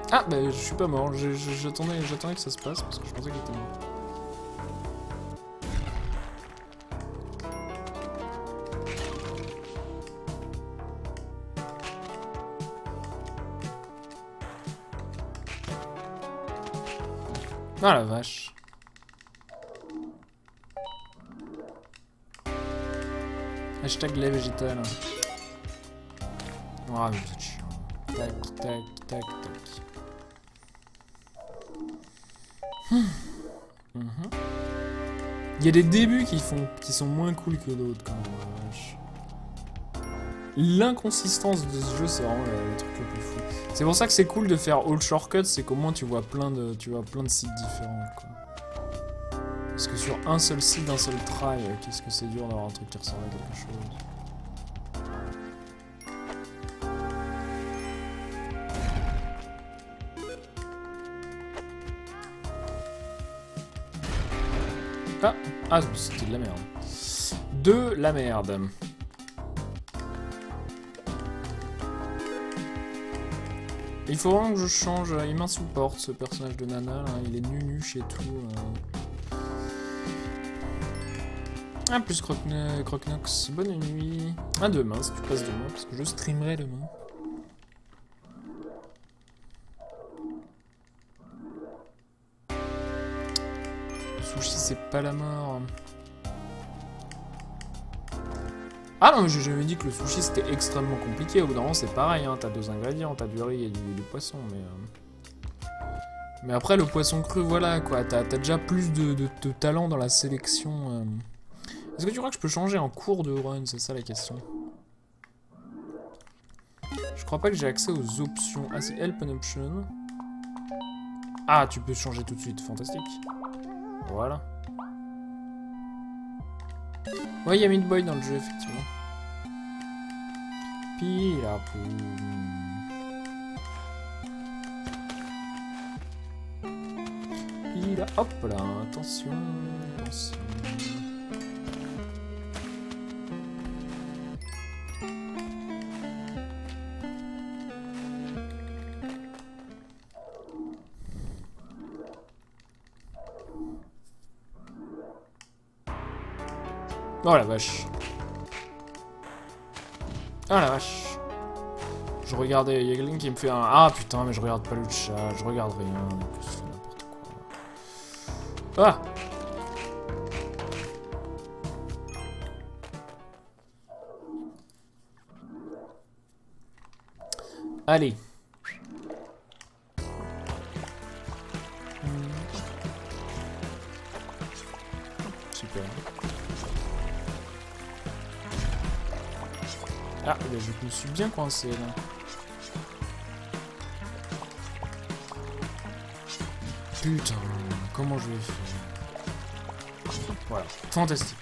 Ah bah je suis pas mort, j'attendais que ça se passe parce que je pensais qu'il était mort. Ah la vache. Hashtag lait végétal. Ah mais vous êtes chiant. tac, tac, tac, tac. Il y a des débuts qui sont moins cool que d'autres quand même. L'inconsistance de ce jeu, c'est vraiment le truc le plus fou. C'est pour ça que c'est cool de faire all shortcuts, c'est qu'au moins tu vois plein de sites différents, quoi. Parce que sur un seul site, d'un seul try, qu'est-ce que c'est dur d'avoir un truc qui ressemble à quelque chose. Ah, c'était de la merde. De la merde. Il faut vraiment que je change. Il m'insupporte ce personnage de Nana. Là. Il est nu chez tout. Ah, plus Croconox. Bonne nuit. Ah, demain, si tu passes demain, parce que je streamerai demain. Sushi, c'est pas la mort. Ah non, mais j'ai jamais dit que le sushi c'était extrêmement compliqué. Au bout d'un moment, c'est pareil, hein. T'as 2 ingrédients, t'as du riz et du poisson, mais après, le poisson cru, voilà quoi. T'as déjà plus de talent dans la sélection. Est-ce que tu crois que je peux changer en cours de run? C'est ça la question. Je crois pas que j'ai accès aux options. Ah, c'est Help an Option. Ah, tu peux changer tout de suite. Fantastique. Voilà. Ouais, il y a Meat Boy dans le jeu, effectivement. Pilapoum. Pila... Hop là, attention, attention. Oh la vache. Oh la vache. Je regardais, il y a quelqu'un qui me fait un... Ah putain, mais je regarde pas le chat, je regarde rien. Je fais n'importe quoi. Ah. Allez. Super. Ah, bah, je me suis bien coincé là. Putain, comment je vais faire? Voilà, fantastique.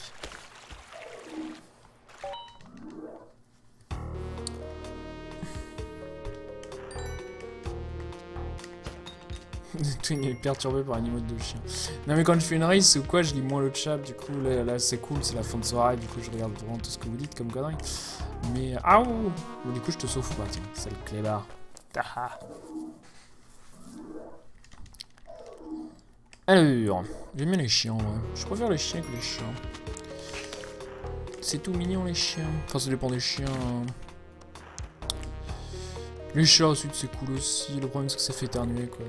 Twin est perturbé par une emote de chien. Non mais quand je fais une race ou quoi, je lis moins le chat, du coup là c'est cool, c'est la fin de soirée, du coup je regarde vraiment tout ce que vous dites comme conneries. Mais ah ouh, du coup je te sauve pas, tiens, c'est le clébard. Alors, j'aime bien les chiens, ouais. Je préfère les chiens que les chiens. C'est tout mignon les chiens. Enfin ça dépend des chiens. Les chats ensuite c'est cool aussi, le problème c'est que ça fait éternuer quoi.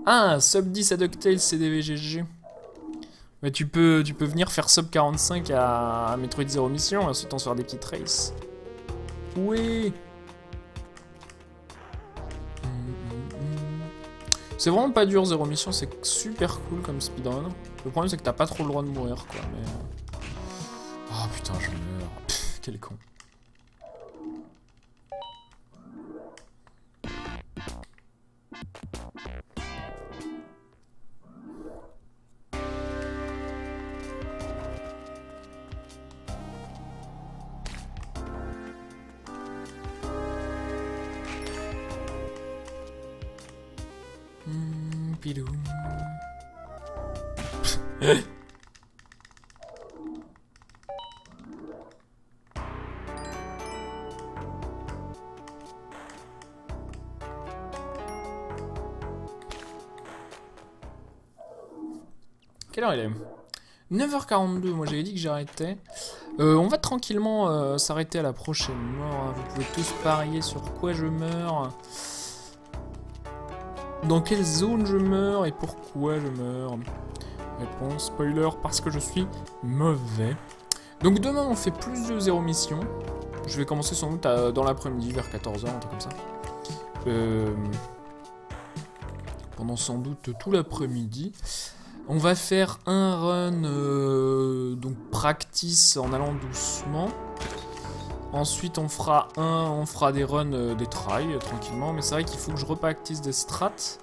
Ah, sub 10 à DuckTales CDVGG. Mais tu peux venir faire sub 45 à Metroid Zero Mission et ensuite on se faire des petites races. Oui. C'est vraiment pas dur Zero Mission, c'est super cool comme speedrun. Le problème c'est que t'as pas trop le droit de mourir quoi, mais... Oh putain je meurs, pff, quel con. Pilou. Quelle heure il est? 9h42, moi j'avais dit que j'arrêtais. On va tranquillement s'arrêter à la prochaine mort. Hein. Vous pouvez tous parier sur quoi je meurs. Dans quelle zone je meurs et pourquoi je meurs? Réponse, spoiler, parce que je suis mauvais. Donc demain, on fait plus de 0 mission. Je vais commencer sans doute dans l'après-midi, vers 14h, un truc comme ça. Pendant sans doute tout l'après-midi. On va faire un run donc practice en allant doucement. Ensuite on fera des runs des tries tranquillement. Mais c'est vrai qu'il faut que je repractice des strats.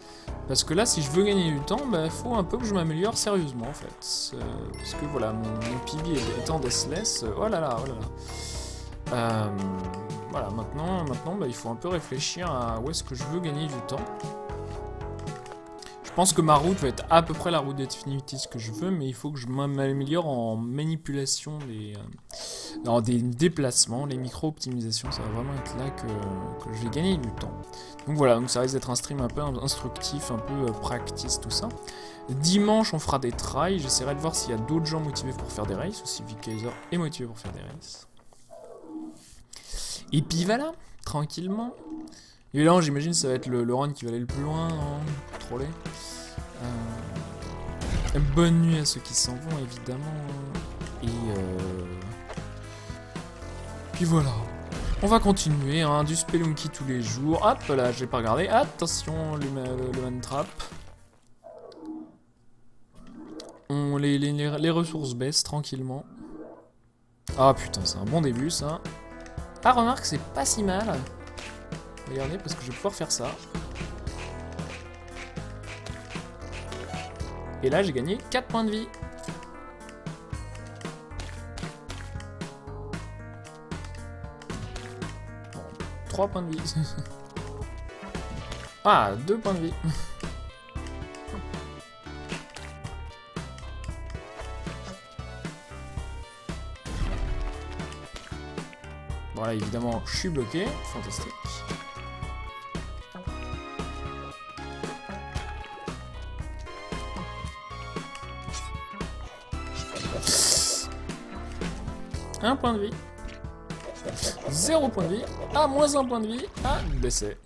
Parce que là si je veux gagner du temps, il faut un peu que je m'améliore sérieusement en fait. Parce que voilà, mon PB étant deathless, oh là là, oh là là. Voilà, maintenant il faut un peu réfléchir à où est-ce que je veux gagner du temps. Je pense que ma route va être à peu près la route Definitive que je veux, mais il faut que je m'améliore en manipulation des déplacements, les micro-optimisations, ça va vraiment être là que je vais gagner du temps. Donc voilà, donc ça risque d'être un stream un peu instructif, un peu practice, tout ça. Dimanche, on fera des tries, j'essaierai de voir s'il y a d'autres gens motivés pour faire des races, aussi Vkaiser est motivé pour faire des races. Et puis voilà, tranquillement. Et là, j'imagine ça va être le run qui va aller le plus loin, hein, pour troller. Bonne nuit à ceux qui s'en vont, évidemment. Et puis voilà. On va continuer, hein, du Spelunky tous les jours. Hop là, j'ai pas regardé. Attention, le man trap. Les ressources baissent tranquillement. Ah putain, c'est un bon début ça. Ah, remarque, c'est pas si mal. Regardez, parce que je vais pouvoir faire ça. Et là, j'ai gagné 4 points de vie. Bon, 3 points de vie. Ah, 2 points de vie. Voilà, évidemment, je suis bloqué. Fantastique. Un point de vie. 0 point de vie. Ah, moins 1 point de vie. Ah, décès.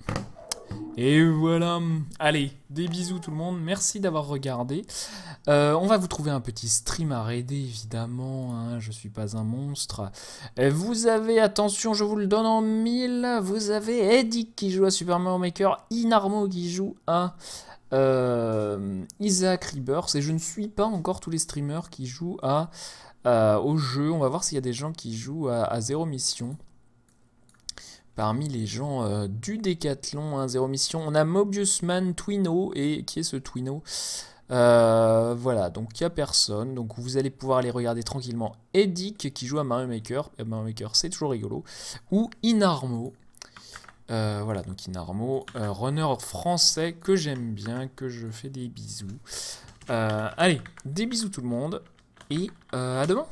Et voilà. Allez, des bisous tout le monde. Merci d'avoir regardé. On va vous trouver un petit stream à raider, évidemment. Hein, je suis pas un monstre. Vous avez, attention, je vous le donne en 1000. Vous avez Eddie qui joue à Super Mario Maker. Inarmo qui joue à Isaac Rebirth. Et je ne suis pas encore tous les streamers qui jouent au jeu. On va voir s'il y a des gens qui jouent à Zéro Mission. Parmi les gens du Décathlon, hein, Zéro Mission, on a Mobiusman, Twino, et qui est ce Twino? Voilà, donc il n'y a personne, donc vous allez pouvoir aller regarder tranquillement Edic qui joue à Mario Maker, Mario Maker c'est toujours rigolo, ou Inarmo, voilà, donc Inarmo, runner français que j'aime bien, que je fais des bisous. Allez, des bisous tout le monde, et à demain.